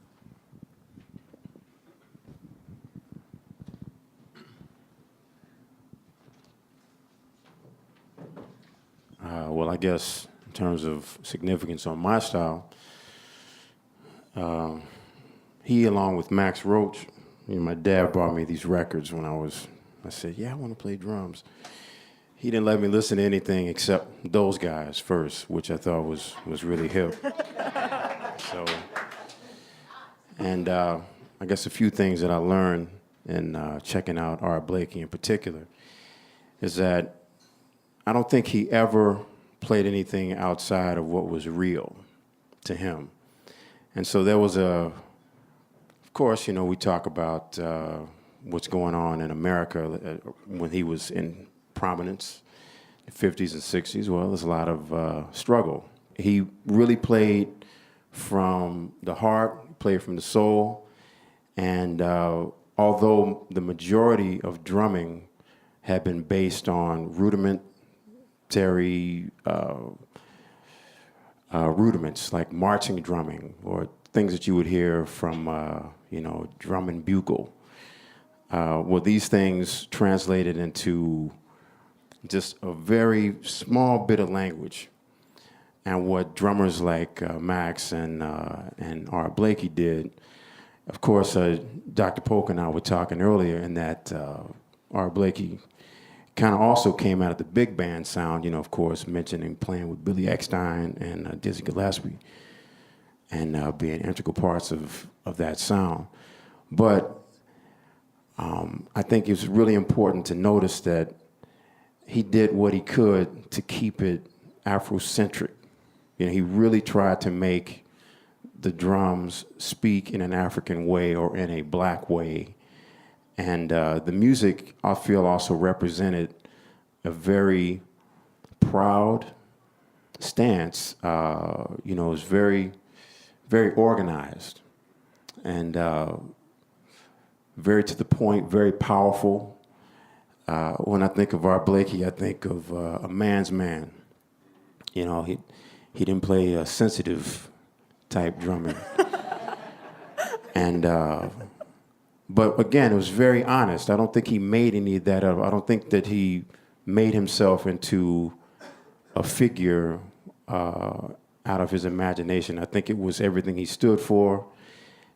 Speaker 4: well, I guess in terms of significance on my style, he, along with Max Roach, my dad brought me these records when I said, yeah, I want to play drums. He didn't let me listen to anything except those guys first, which I thought was really hip. So, and I guess a few things that I learned in checking out Art Blakey in particular is that I don't think he ever played anything outside of what was real to him. And so there was of course, we talk about what's going on in America when he was in prominence, in the 50s and 60s. Well, there's a lot of struggle. He really played from the heart, played from the soul, and although the majority of drumming had been based on rudimentary rudiments like marching drumming or things that you would hear from, drum and bugle. Well, these things translated into just a very small bit of language. And what drummers like Max and Art Blakey did, of course, Dr. Polk and I were talking earlier in that Art Blakey kind of also came out of the big band sound, of course, mentioning playing with Billy Eckstine and Dizzy Gillespie and being integral parts of that sound. But I think it's really important to notice that he did what he could to keep it Afrocentric. He really tried to make the drums speak in an African way or in a black way. And the music, I feel, also represented a very proud stance. It was very, very organized and very to the point, very powerful. When I think of Art Blakey, I think of a man's man. He didn't play a sensitive type drumming. And but again, it was very honest. I don't think he made any of that up. I don't think that he made himself into a figure out of his imagination. I think it was everything he stood for,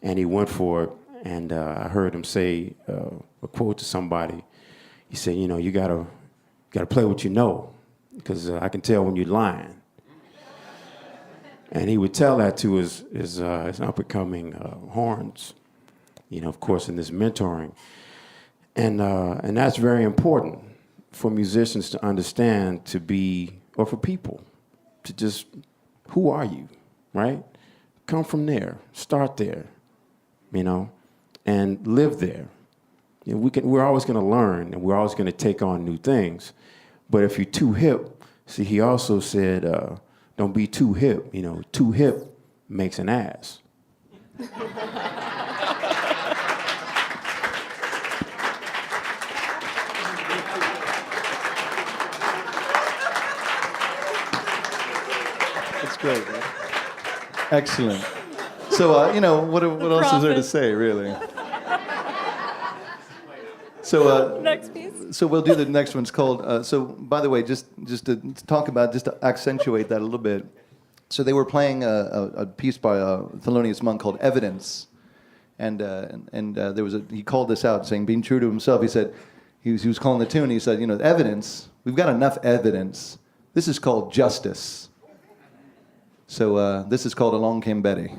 Speaker 4: and he went for it. And I heard him say a quote to somebody. He said, you gotta play what you know, because I can tell when you're lying. And he would tell that to his up-and-coming horns, of course, in this mentoring. And that's very important for musicians to understand, or for people to just, who are you, right? Come from there, start there, and live there. We're always going to learn, and we're always going to take on new things. But if you're too hip, see, he also said, don't be too hip. Too hip makes an ass.
Speaker 2: That's great. Man. Excellent. So, what else is there to say, really? So
Speaker 1: Next piece.
Speaker 2: So we'll do the next one. It's called. So by the way, just to talk about, just to accentuate that a little bit. So they were playing a piece by a Thelonious Monk called "Evidence," and there was he called this out, saying, being true to himself, he said he was calling the tune. He said, evidence. We've got enough evidence. This is called justice. So this is called "Along Came Betty."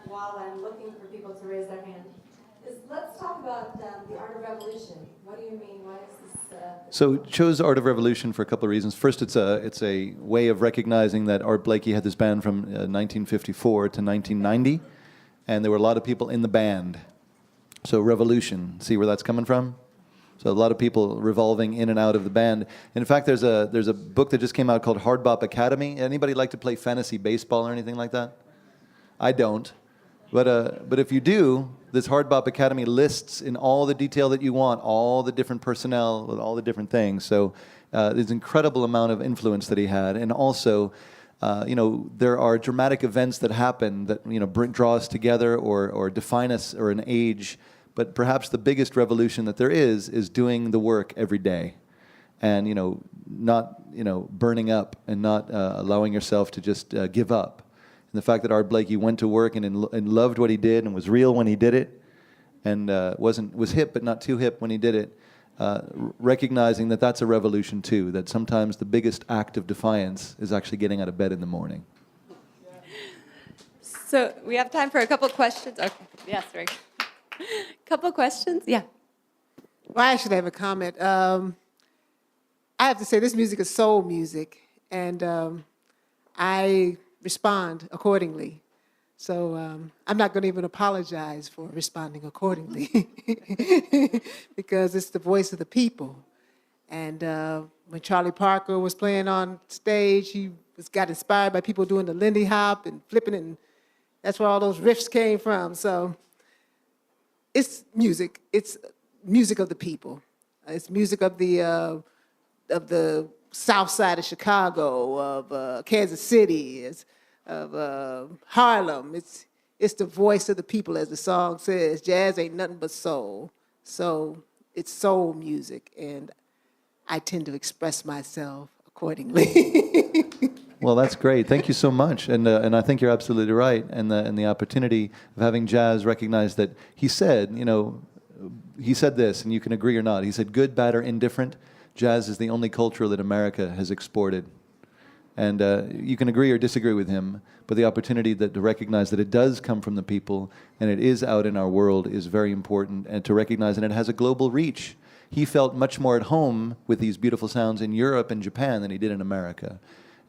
Speaker 1: while I'm looking for people to raise their hand, is let's talk about the art of revolution. What do you mean? Why is this?
Speaker 2: So chose Art of Revolution for a couple of reasons. First, it's a way of recognizing that Art Blakey had this band from 1954 to 1990, and there were a lot of people in the band. So revolution, see where that's coming from? So a lot of people revolving in and out of the band. In fact, there's a book that just came out called Hard Bop Academy. Anybody like to play fantasy baseball or anything like that? I don't. But if you do, this Hard Bop Academy lists in all the detail that you want, all the different personnel, with all the different things. So there's an incredible amount of influence that he had. And also, there are dramatic events that happen that, draw us together or define us or an age. But perhaps the biggest revolution that there is doing the work every day. And, not, burning up and not allowing yourself to just give up. And the fact that Art Blakey went to work and loved what he did and was real when he did it, and was hip but not too hip when he did it, recognizing that that's a revolution too. That sometimes the biggest act of defiance is actually getting out of bed in the morning.
Speaker 1: So we have time for a couple questions. Okay. Yes, Rick. Couple questions. Yeah.
Speaker 5: Well, I actually have a comment. I have to say this music is soul music, and I respond accordingly. So I'm not going to even apologize for responding accordingly because it's the voice of the people. And when Charlie Parker was playing on stage, he got inspired by people doing the Lindy Hop and flipping it, and that's where all those riffs came from. So it's music. It's music of the people. It's music of the South Side of Chicago, of Kansas City, of Harlem. It's the voice of the people, as the song says. Jazz ain't nothing but soul. So it's soul music, and I tend to express myself accordingly.
Speaker 2: Well, that's great. Thank you so much. And I think you're absolutely right. And the opportunity of having Jazz recognize that he said this, and you can agree or not. He said, good, bad, or indifferent, jazz is the only culture that America has exported. And you can agree or disagree with him, but the opportunity to recognize that it does come from the people and it is out in our world is very important, and to recognize that it has a global reach. He felt much more at home with these beautiful sounds in Europe and Japan than he did in America.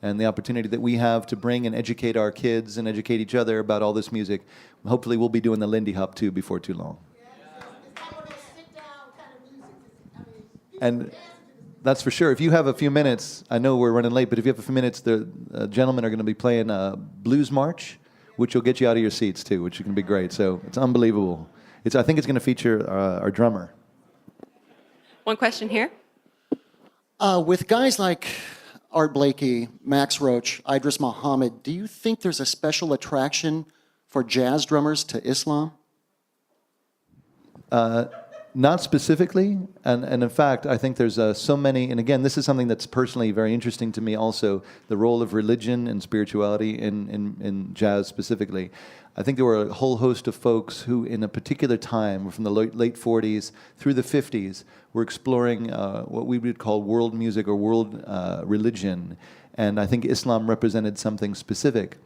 Speaker 2: And the opportunity that we have to bring and educate our kids and educate each other about all this music, hopefully we'll be doing the Lindy Hop too before too long. And that's for sure. If you have a few minutes, I know we're running late, but if you have a few minutes, the gentlemen are going to be playing Blues March, which will get you out of your seats too, which is going to be great. So it's unbelievable. I think it's going to feature our drummer.
Speaker 1: One question here.
Speaker 6: With guys like Art Blakey, Max Roach, Idris Muhammad, do you think there's a special attraction for jazz drummers to Islam?
Speaker 2: Not specifically, and in fact, I think there's so many, and again, this is something that's personally very interesting to me also, the role of religion and spirituality in jazz specifically. I think there were a whole host of folks who in a particular time, from the late 40s through the 50s, were exploring what we would call world music or world religion, and I think Islam represented something specific.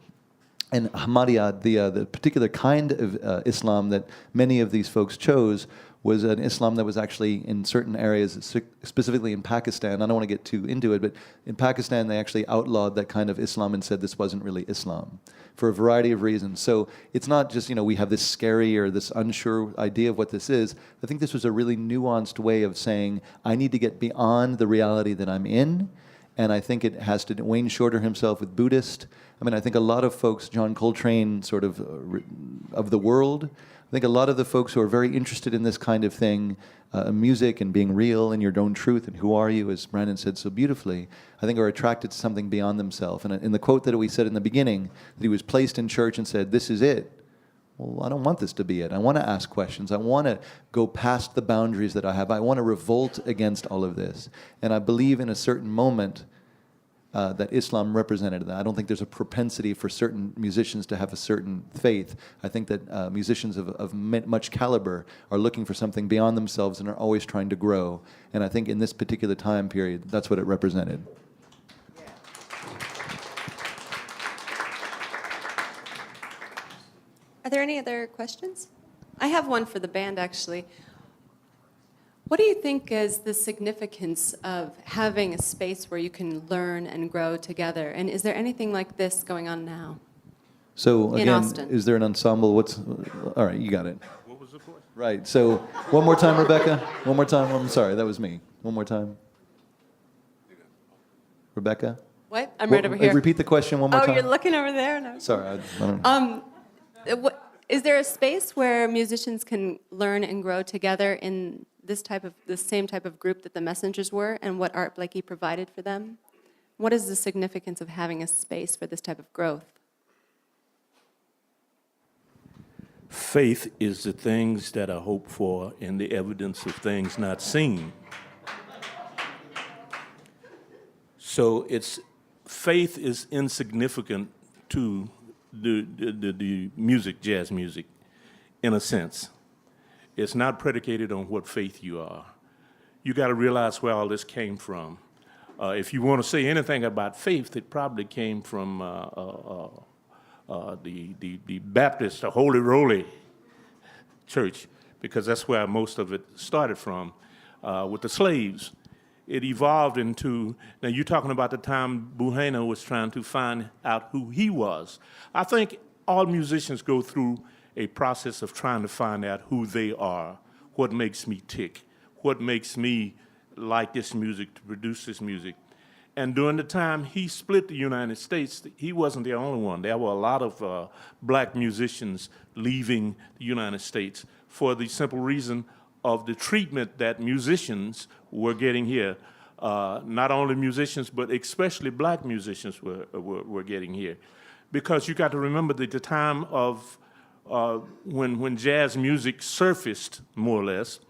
Speaker 2: And Ahmadiyya, the particular kind of Islam that many of these folks chose, was an Islam that was actually in certain areas, specifically in Pakistan. I don't want to get too into it, but in Pakistan they actually outlawed that kind of Islam and said this wasn't really Islam for a variety of reasons. So it's not just, we have this scary or this unsure idea of what this is. I think this was a really nuanced way of saying, I need to get beyond the reality that I'm in. And I think it has to, Wayne Shorter himself with Buddhist. I mean, I think a lot of folks, John Coltrane sort of the world, I think a lot of the folks who are very interested in this kind of thing, music and being real and your own truth and who are you, as Brandon said so beautifully, I think are attracted to something beyond themselves. And in the quote that we said in the beginning, that he was placed in church and said, this is it. Well, I don't want this to be it. I want to ask questions. I want to go past the boundaries that I have. I want to revolt against all of this. And I believe in a certain moment that Islam represented that. I don't think there's a propensity for certain musicians to have a certain faith. I think that musicians of much caliber are looking for something beyond themselves and are always trying to grow. And I think in this particular time period, that's what it represented.
Speaker 1: Are there any other questions? I have one for the band, actually. What do you think is the significance of having a space where you can learn and grow together? And is there anything like this going on now?
Speaker 2: So
Speaker 1: In
Speaker 2: again,
Speaker 1: Austin.
Speaker 2: is there an ensemble? All right, you got it.
Speaker 3: What was the question?
Speaker 2: Right. So one more time, Rebecca. One more time. I'm sorry, that was me. One more time. Rebecca.
Speaker 1: What? I'm right over here.
Speaker 2: Repeat the question one more
Speaker 1: Oh,
Speaker 2: time.
Speaker 1: you're looking over there? No.
Speaker 2: Sorry, I don't know.
Speaker 1: Is there a space where musicians can learn and grow together in the same type of group that the Messengers were, and what Art Blakey provided for them? What is the significance of having a space for this type of growth?
Speaker 3: Faith is the things that are hoped for and the evidence of things not seen. So faith is insignificant to the music, jazz music, in a sense. It's not predicated on what faith you are. You got to realize where all this came from. If you want to say anything about faith, it probably came from the Baptist, the Holy Roly Church, because that's where most of it started from, with the slaves. It evolved into, now you're talking about the time Buhana was trying to find out who he was. I think all musicians go through a process of trying to find out who they are, what makes me tick, what makes me like this music, to produce this music. And during the time he split the United States, he wasn't the only one. There were a lot of black musicians leaving the United States for the simple reason of the treatment that musicians were getting here. Not only musicians, but especially black musicians were getting here. Because you got to remember that the time of when jazz music surfaced, more or less,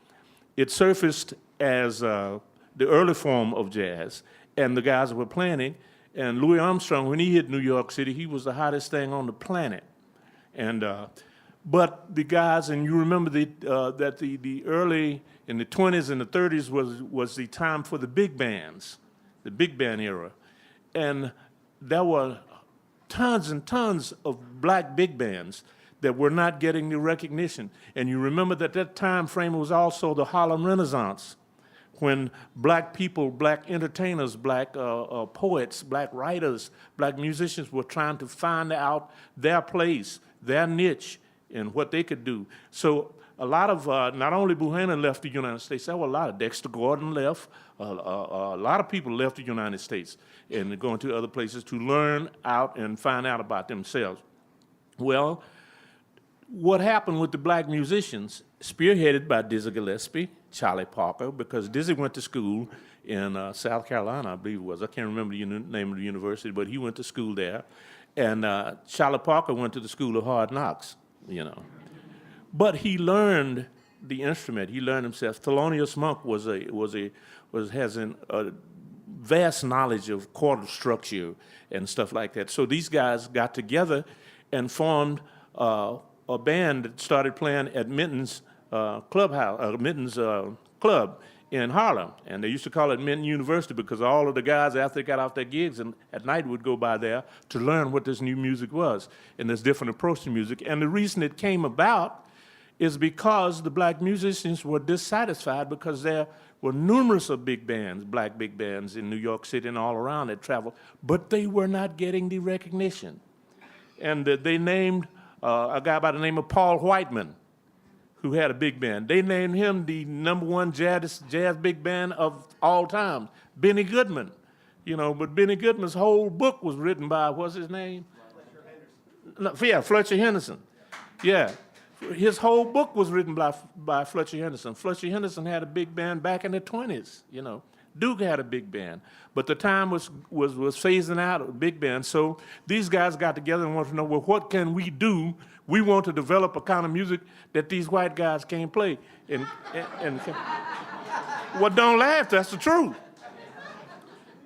Speaker 3: it surfaced as the early form of jazz, and the guys were playing it. And Louis Armstrong, when he hit New York City, he was the hottest thing on the planet. And but the guys, and you remember that the early, in the 20s and the 30s was the time for the big bands, the big band era. And there were tons and tons of black big bands that were not getting the recognition. And you remember that time frame was also the Harlem Renaissance, when black people, black entertainers, black poets, black writers, black musicians were trying to find out their place, their niche, and what they could do. So a lot of, not only Buchanan left the United States, there were a lot of, Dexter Gordon left, a lot of people left the United States and going to other places to learn out and find out about themselves. Well, what happened with the black musicians, spearheaded by Dizzy Gillespie, Charlie Parker, because Dizzy went to school in South Carolina, I believe it was. I can't remember the name of the university, but he went to school there. And Charlie Parker went to the School of Hard Knocks, you know. But he learned the instrument. He learned himself. Thelonious Monk has a vast knowledge of chord structure and stuff like that. So these guys got together and formed a band that started playing at Minton's Club in Harlem. And they used to call it Minton University because all of the guys, after they got off their gigs and at night, would go by there to learn what this new music was and this different approach to music. And the reason it came about is because the black musicians were dissatisfied because there were numerous of big bands, black big bands in New York City and all around that traveled, but they were not getting the recognition. And they named a guy by the name of Paul Whiteman, who had a big band. They named him the #1 jazz big band of all time, Benny Goodman. You know, but Benny Goodman's whole book was written by, what's his name? Fletcher Henderson. Yeah, Fletcher Henderson. Yeah. His whole book was written by Fletcher Henderson. Fletcher Henderson had a big band back in the 20s, you know. Duke had a big band, but the time was phasing out of big band. So these guys got together and wanted to know, well, what can we do? We want to develop a kind of music that these white guys can't play. And well, don't laugh, that's the truth.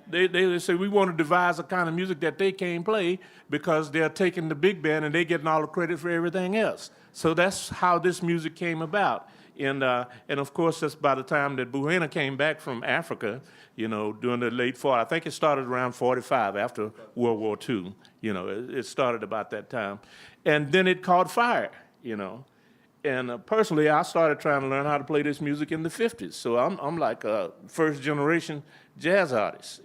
Speaker 3: They say we want to devise a kind of music that they can't play because they're taking the big band and they're getting all the credit for everything else. So that's how this music came about. And of course, that's by the time that Buena came back from Africa, during the late 40s. I think it started around 45 after World War II. It started about that time. And then it caught fire, And personally, I started trying to learn how to play this music in the 50s. So I'm like a first generation jazz artist,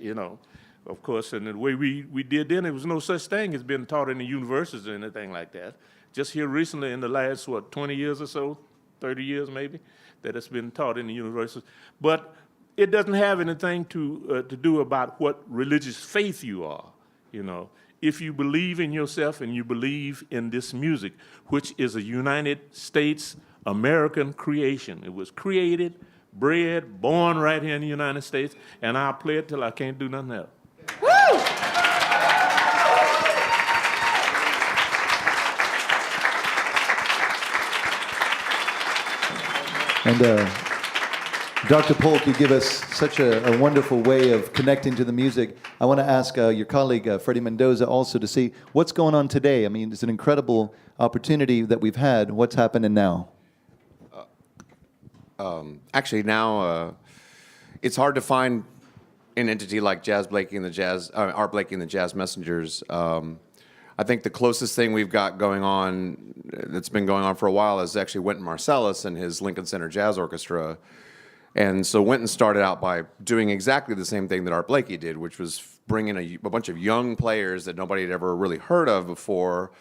Speaker 3: Of course, and the way we did then, there was no such thing as being taught in the universities or anything like that. Just here recently in the last, 20 years or so, 30 years maybe, that it's been taught in the universities. But it doesn't have anything to do about what religious faith you are, If you believe in yourself and you believe in this music, which is a United States American creation. It was created, bred, born right here in the United States, and I'll play it till I can't do nothing else.
Speaker 1: Woo!
Speaker 2: And Dr. Polk, you give us such a wonderful way of connecting to the music. I want to ask your colleague, Freddie Mendoza, also to see what's going on today. I mean, it's an incredible opportunity that we've had. What's happening now?
Speaker 7: Actually, now it's hard to find an entity like Art Blakey and the Jazz Messengers. I think the closest thing we've got going on, that's been going on for a while, is actually Wynton Marsalis and his Lincoln Center Jazz Orchestra. And so Wynton started out by doing exactly the same thing that Art Blakey did, which was bringing a bunch of young players that nobody had ever really heard of before.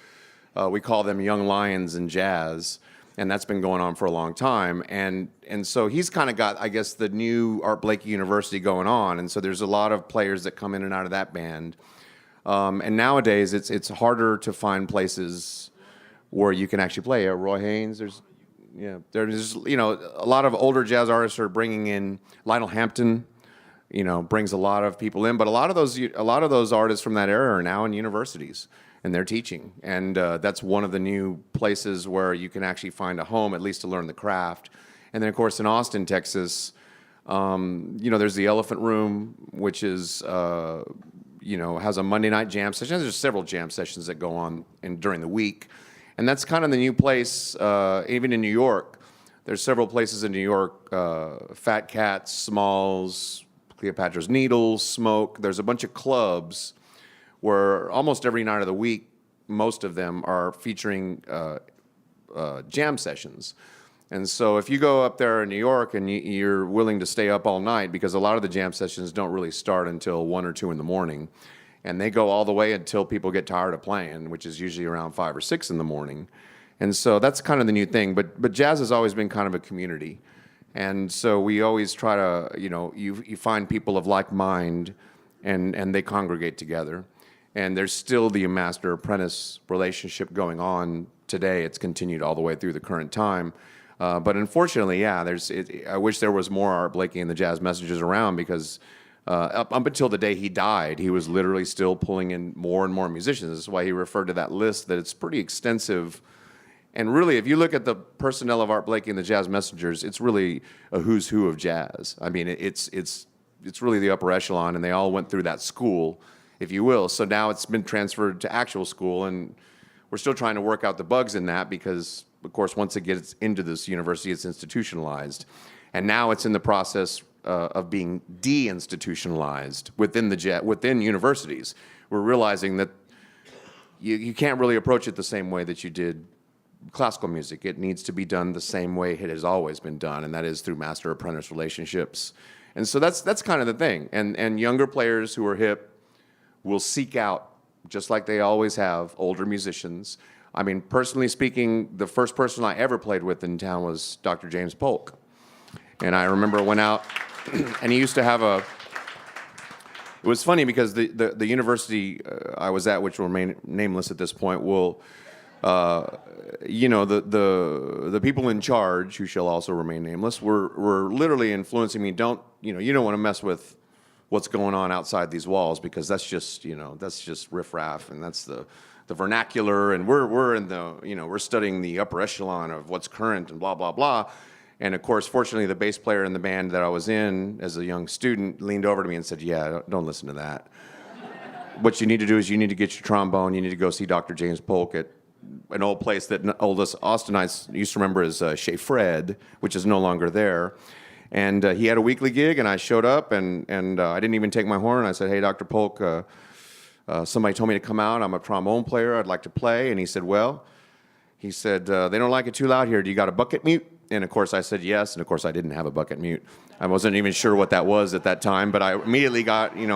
Speaker 7: We call them young lions in jazz, and that's been going on for a long time. And so he's kind of got, I guess, the new Art Blakey University going on, and so there's a lot of players that come in and out of that band. And nowadays, it's harder to find places where you can actually play. Roy Haynes, there's a lot of older jazz artists are bringing in. Lionel Hampton, brings a lot of people in. But a lot of those artists from that era are now in universities and they're teaching. And that's one of the new places where you can actually find a home, at least to learn the craft. And then, of course, in Austin, Texas, there's the Elephant Room, which is has a Monday night jam session. There's several jam sessions that go on during the week. And that's kind of the new place, even in New York. There's several places in New York, Fat Cats, Smalls, Cleopatra's Needles, Smoke. There's a bunch of clubs where almost every night of the week, most of them are featuring jam sessions. And so if you go up there in New York and you're willing to stay up all night, because a lot of the jam sessions don't really start until 1 or 2 in the morning, and they go all the way until people get tired of playing, which is usually around 5 or 6 in the morning. And so that's kind of the new thing. But jazz has always been kind of a community. And so we always try to, you find people of like mind, and they congregate together. And there's still the master-apprentice relationship going on today. It's continued all the way through the current time. But unfortunately, I wish there was more Art Blakey and the Jazz Messengers around, because up until the day he died, he was literally still pulling in more and more musicians. That's why he referred to that list, that it's pretty extensive. And really, if you look at the personnel of Art Blakey and the Jazz Messengers, it's really a who's who of jazz. I mean, it's really the upper echelon, and they all went through that school, if you will. So now it's been transferred to actual school, and we're still trying to work out the bugs in that, because, of course, once it gets into this university, it's institutionalized. And now it's in the process of being de-institutionalized within universities. We're realizing that you can't really approach it the same way that you did classical music. It needs to be done the same way it has always been done, and that is through master-apprentice relationships. And so that's kind of the thing. And younger players who are hip will seek out, just like they always have, older musicians. I mean, personally speaking, the first person I ever played with in town was Dr. James Polk. And I remember I went out, and he used to have it was funny because the university I was at, which will remain nameless at this point, will, the people in charge, who shall also remain nameless, were literally influencing me. You don't want to mess with what's going on outside these walls, because that's just riffraff, and that's the vernacular, and we're in the, we're studying the upper echelon of what's current and blah, blah, blah. And of course, fortunately, the bass player in the band that I was in as a young student leaned over to me and said, "Yeah, don't listen to that. What you need to do is you need to get your trombone. You need to go see Dr. James Polk at an old place that oldest Austinites used to remember as Chez Fred, which is no longer there. And he had a weekly gig, and I showed up, and I didn't even take my horn. I said, "Hey, Dr. Polk, somebody told me to come out. I'm a trombone player. I'd like to play." And he said, "They don't like it too loud here. Do you got a bucket mute?" And of course I said yes, and of course I didn't have a bucket mute. I wasn't even sure what that was at that time, but I immediately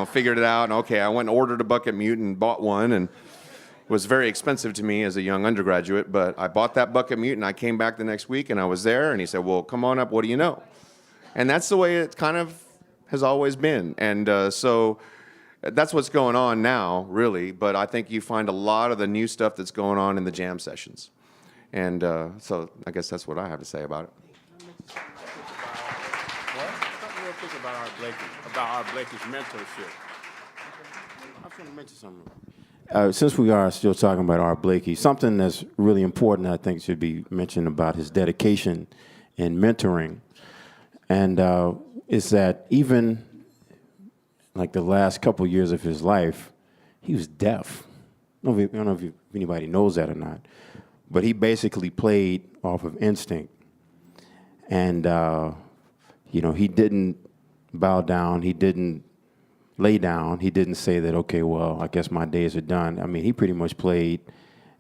Speaker 7: figured it out, and okay, I went and ordered a bucket mute and bought one, and it was very expensive to me as a young undergraduate, but I bought that bucket mute, and I came back the next week, and I was there, and he said, "Well, come on up, what do you know?" And that's the way it kind of has always been, and so that's what's going on now, really, but I think you find a lot of the new stuff that's going on in the jam sessions. And so I guess that's what I have to say about it.
Speaker 4: Something real quick about Art Blakey's mentorship. I was going to mention something. Since we are still talking about Art Blakey, something that's really important I think should be mentioned about his dedication in mentoring, and is that even like the last couple years of his life, he was deaf. I don't know if anybody knows that or not. But he basically played off of instinct. And, he didn't bow down. He didn't lay down. He didn't say that, okay, well, I guess my days are done. I mean, he pretty much played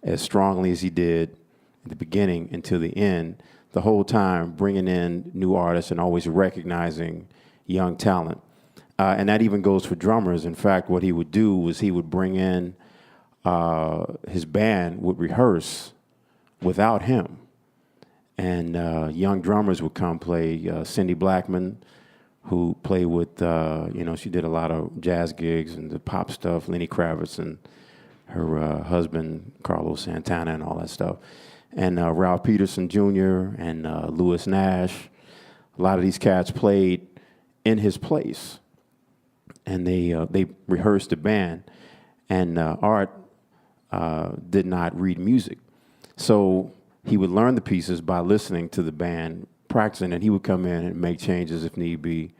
Speaker 4: as strongly as he did at the beginning until the end, the whole time bringing in new artists and always recognizing young talent. And that even goes for drummers. In fact, what he would do was he would bring in his band would rehearse without him. And young drummers would come play. Cindy Blackman, who played with, she did a lot of jazz gigs and the pop stuff, Lenny Kravitz and her husband, Carlos Santana, and all that stuff. And Ralph Peterson Jr. and Louis Nash. A lot of these cats played in his place. And they rehearsed the band. And Art did not read music. So he would learn the pieces by listening to the band, practicing, and he would come in and make changes if need be,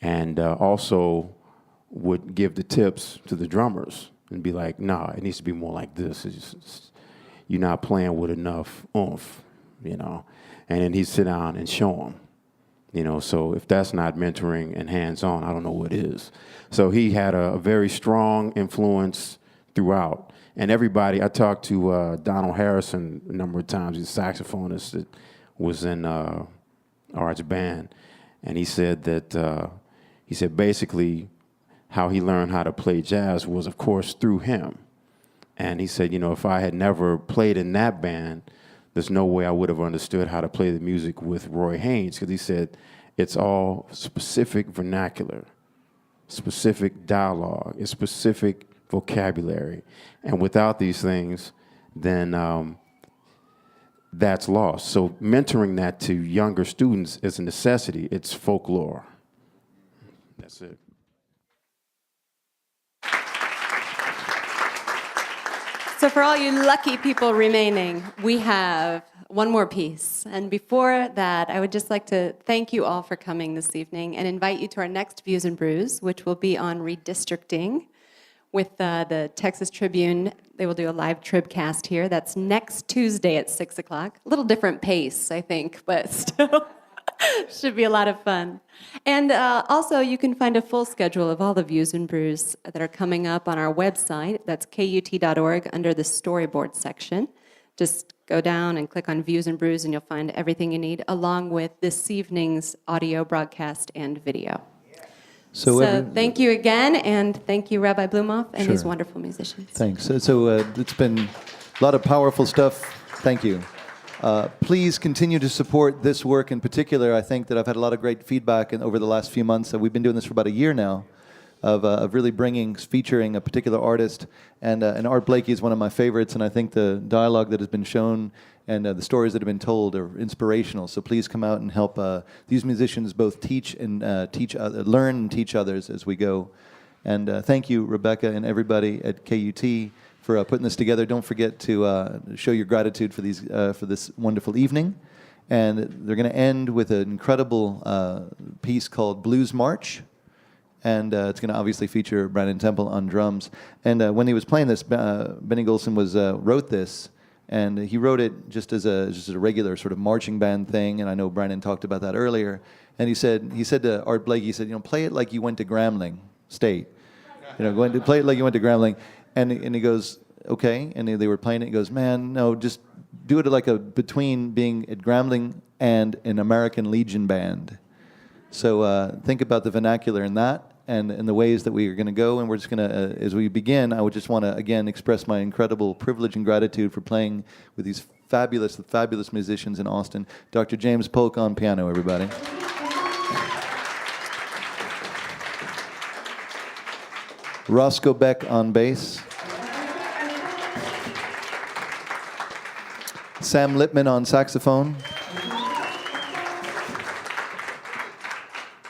Speaker 4: and also would give the tips to the drummers and be like, "Nah, it needs to be more like this. You're not playing with enough oomph, And then he'd sit down and show them, So if that's not mentoring and hands-on, I don't know what is. So he had a very strong influence throughout. And everybody, I talked to Donald Harrison a number of times, he's a saxophonist that was in Art's band. And he said that, basically how he learned how to play jazz was, of course, through him. And he said, if I had never played in that band, there's no way I would have understood how to play the music with Roy Haynes, because he said it's all specific vernacular, specific dialogue, it's specific vocabulary. And without these things, then that's lost. So mentoring that to younger students is a necessity. It's folklore. That's it.
Speaker 1: So for all you lucky people remaining, we have one more piece. And before that, I would just like to thank you all for coming this evening and invite you to our next Views and Brews, which will be on redistricting with the Texas Tribune. They will do a live Tribcast here. That's next Tuesday at 6 o'clock. A little different pace, I think, but still should be a lot of fun. And also, you can find a full schedule of all the Views and Brews that are coming up on our website. That's KUT.org under the storyboard section. Just go down and click on Views and Brews, and you'll find everything you need, along with this evening's audio broadcast and video. So thank you again, and thank you, Rabbi Blumoff, and his wonderful musicians.
Speaker 2: Thanks. So it's been a lot of powerful stuff. Thank you. Please continue to support this work in particular. I think that I've had a lot of great feedback over the last few months. We've been doing this for about a year now, of really featuring a particular artist. And Art Blakey is one of my favorites, and I think the dialogue that has been shown and the stories that have been told are inspirational. So please come out and help these musicians both teach and learn and teach others as we go. And thank you, Rebecca, and everybody at KUT for putting this together. Don't forget to show your gratitude for this wonderful evening. And they're going to end with an incredible piece called Blues March. And it's going to obviously feature Brandon Temple on drums. And when he was playing this, Benny Golson wrote this And he wrote it just as a regular sort of marching band thing. And I know Brandon talked about that earlier. And he said to Art Blakey, he said, play it like you went to Grambling State. Play it like you went to Grambling. And he goes, okay. And they were playing it. He goes, man, no, just do it like between being at Grambling and an American Legion band. So think about the vernacular in that and the ways that we are going to go. And we're just going to, as we begin, I would just want to, again, express my incredible privilege and gratitude for playing with these fabulous musicians in Austin. Dr. James Polk on piano, everybody. Roscoe Beck on bass. Sam Lippman on saxophone.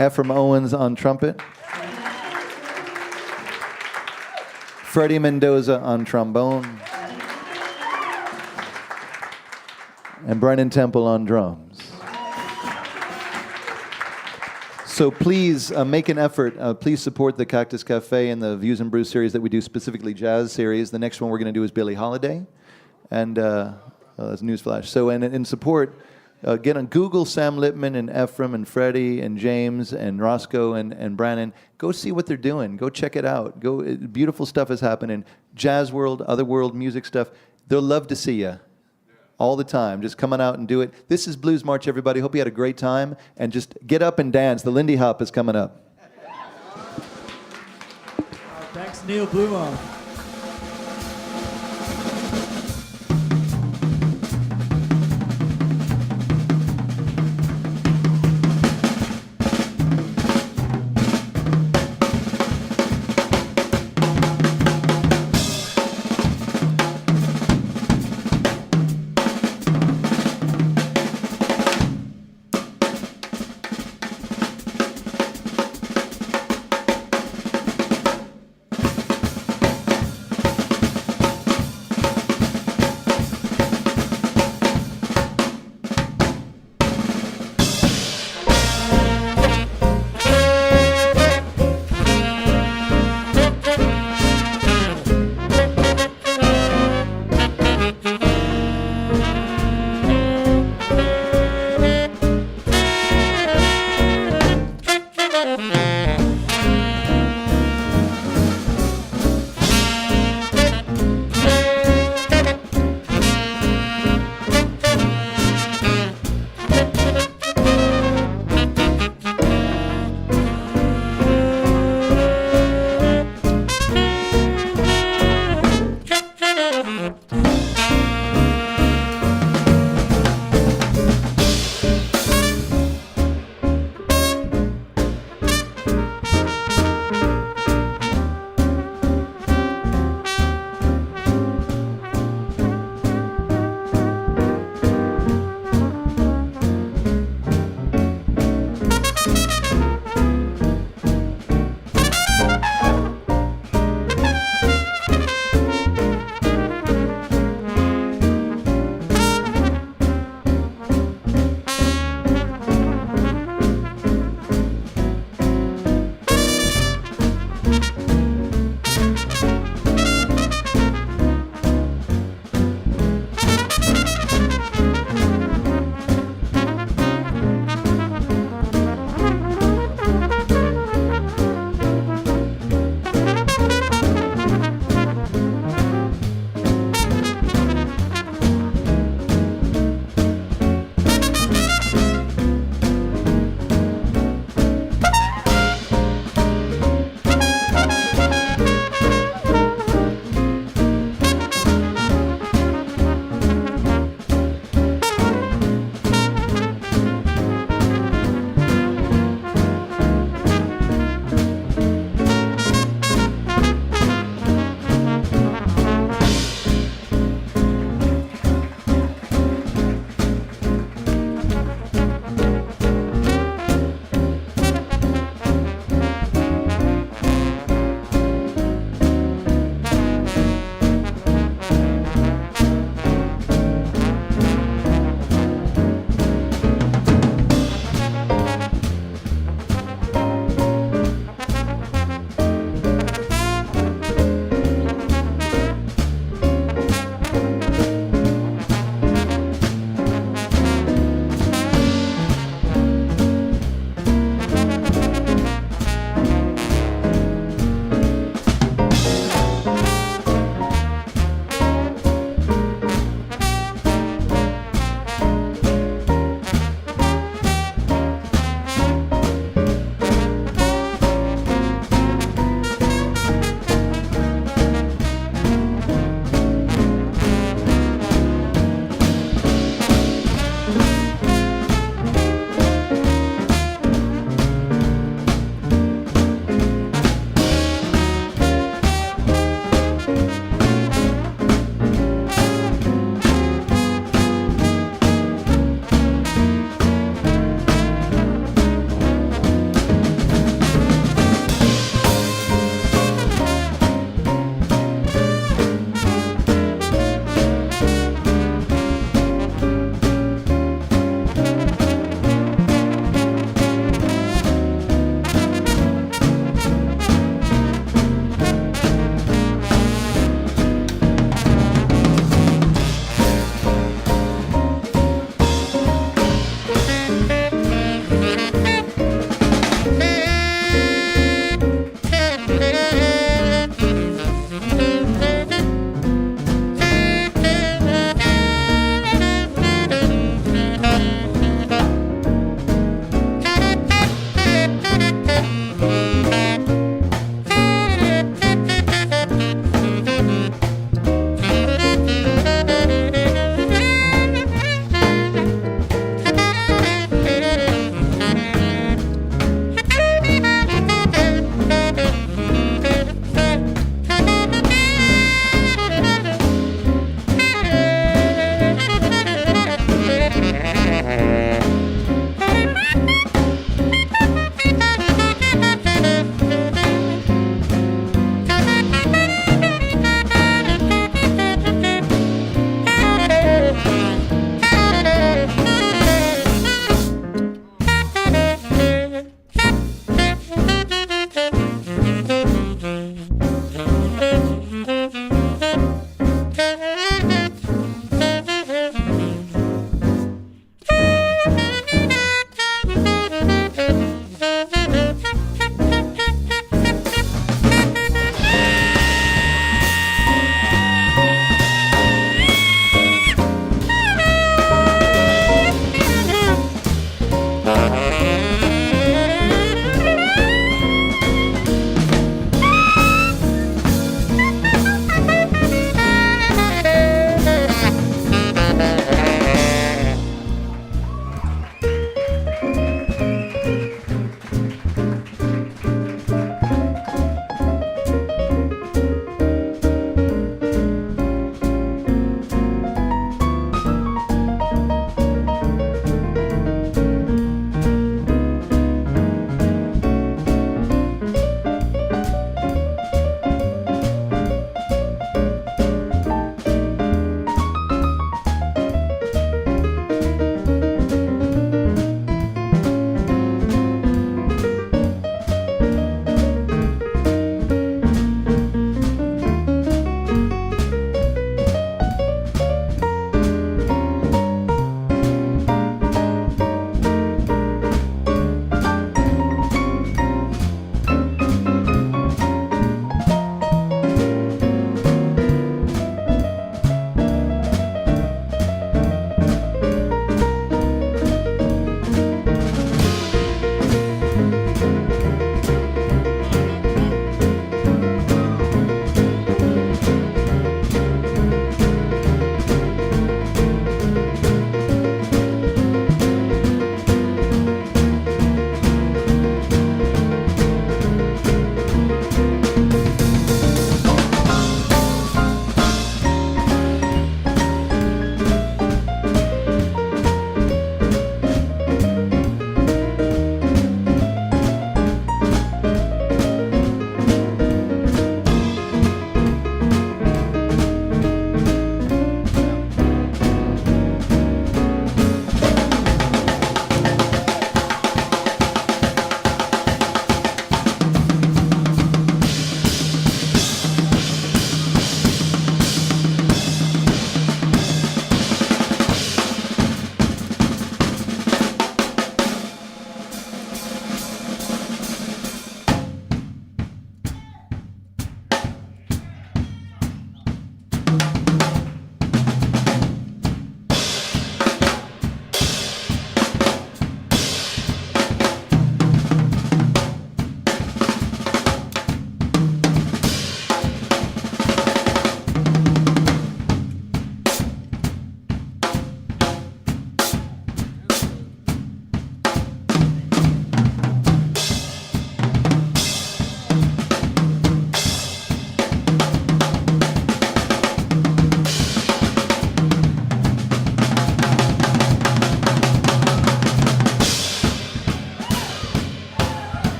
Speaker 2: Ephraim Owens on trumpet. Freddie Mendoza on trombone. And Brennan Temple on drums. So please make an effort. Please support the Cactus Cafe and the Views and Brews series that we do, specifically jazz series. The next one we're going to do is Billie Holiday. And that's a newsflash. So in support, get on Google Sam Lippman and Ephraim and Freddie and James and Roscoe and Brannon. Go see what they're doing. Go check it out. Beautiful stuff is happening. Jazz world, other world music stuff. They'll love to see you. All the time. Just come on out and do it. This is Blues March, everybody. Hope you had a great time. And just get up and dance. The Lindy Hop is coming up.
Speaker 8: Thanks, Neil Blumo.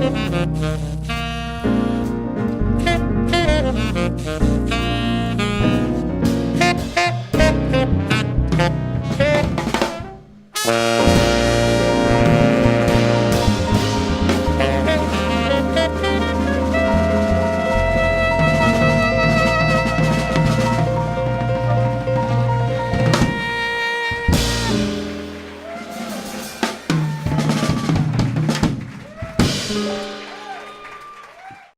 Speaker 1: Thank you.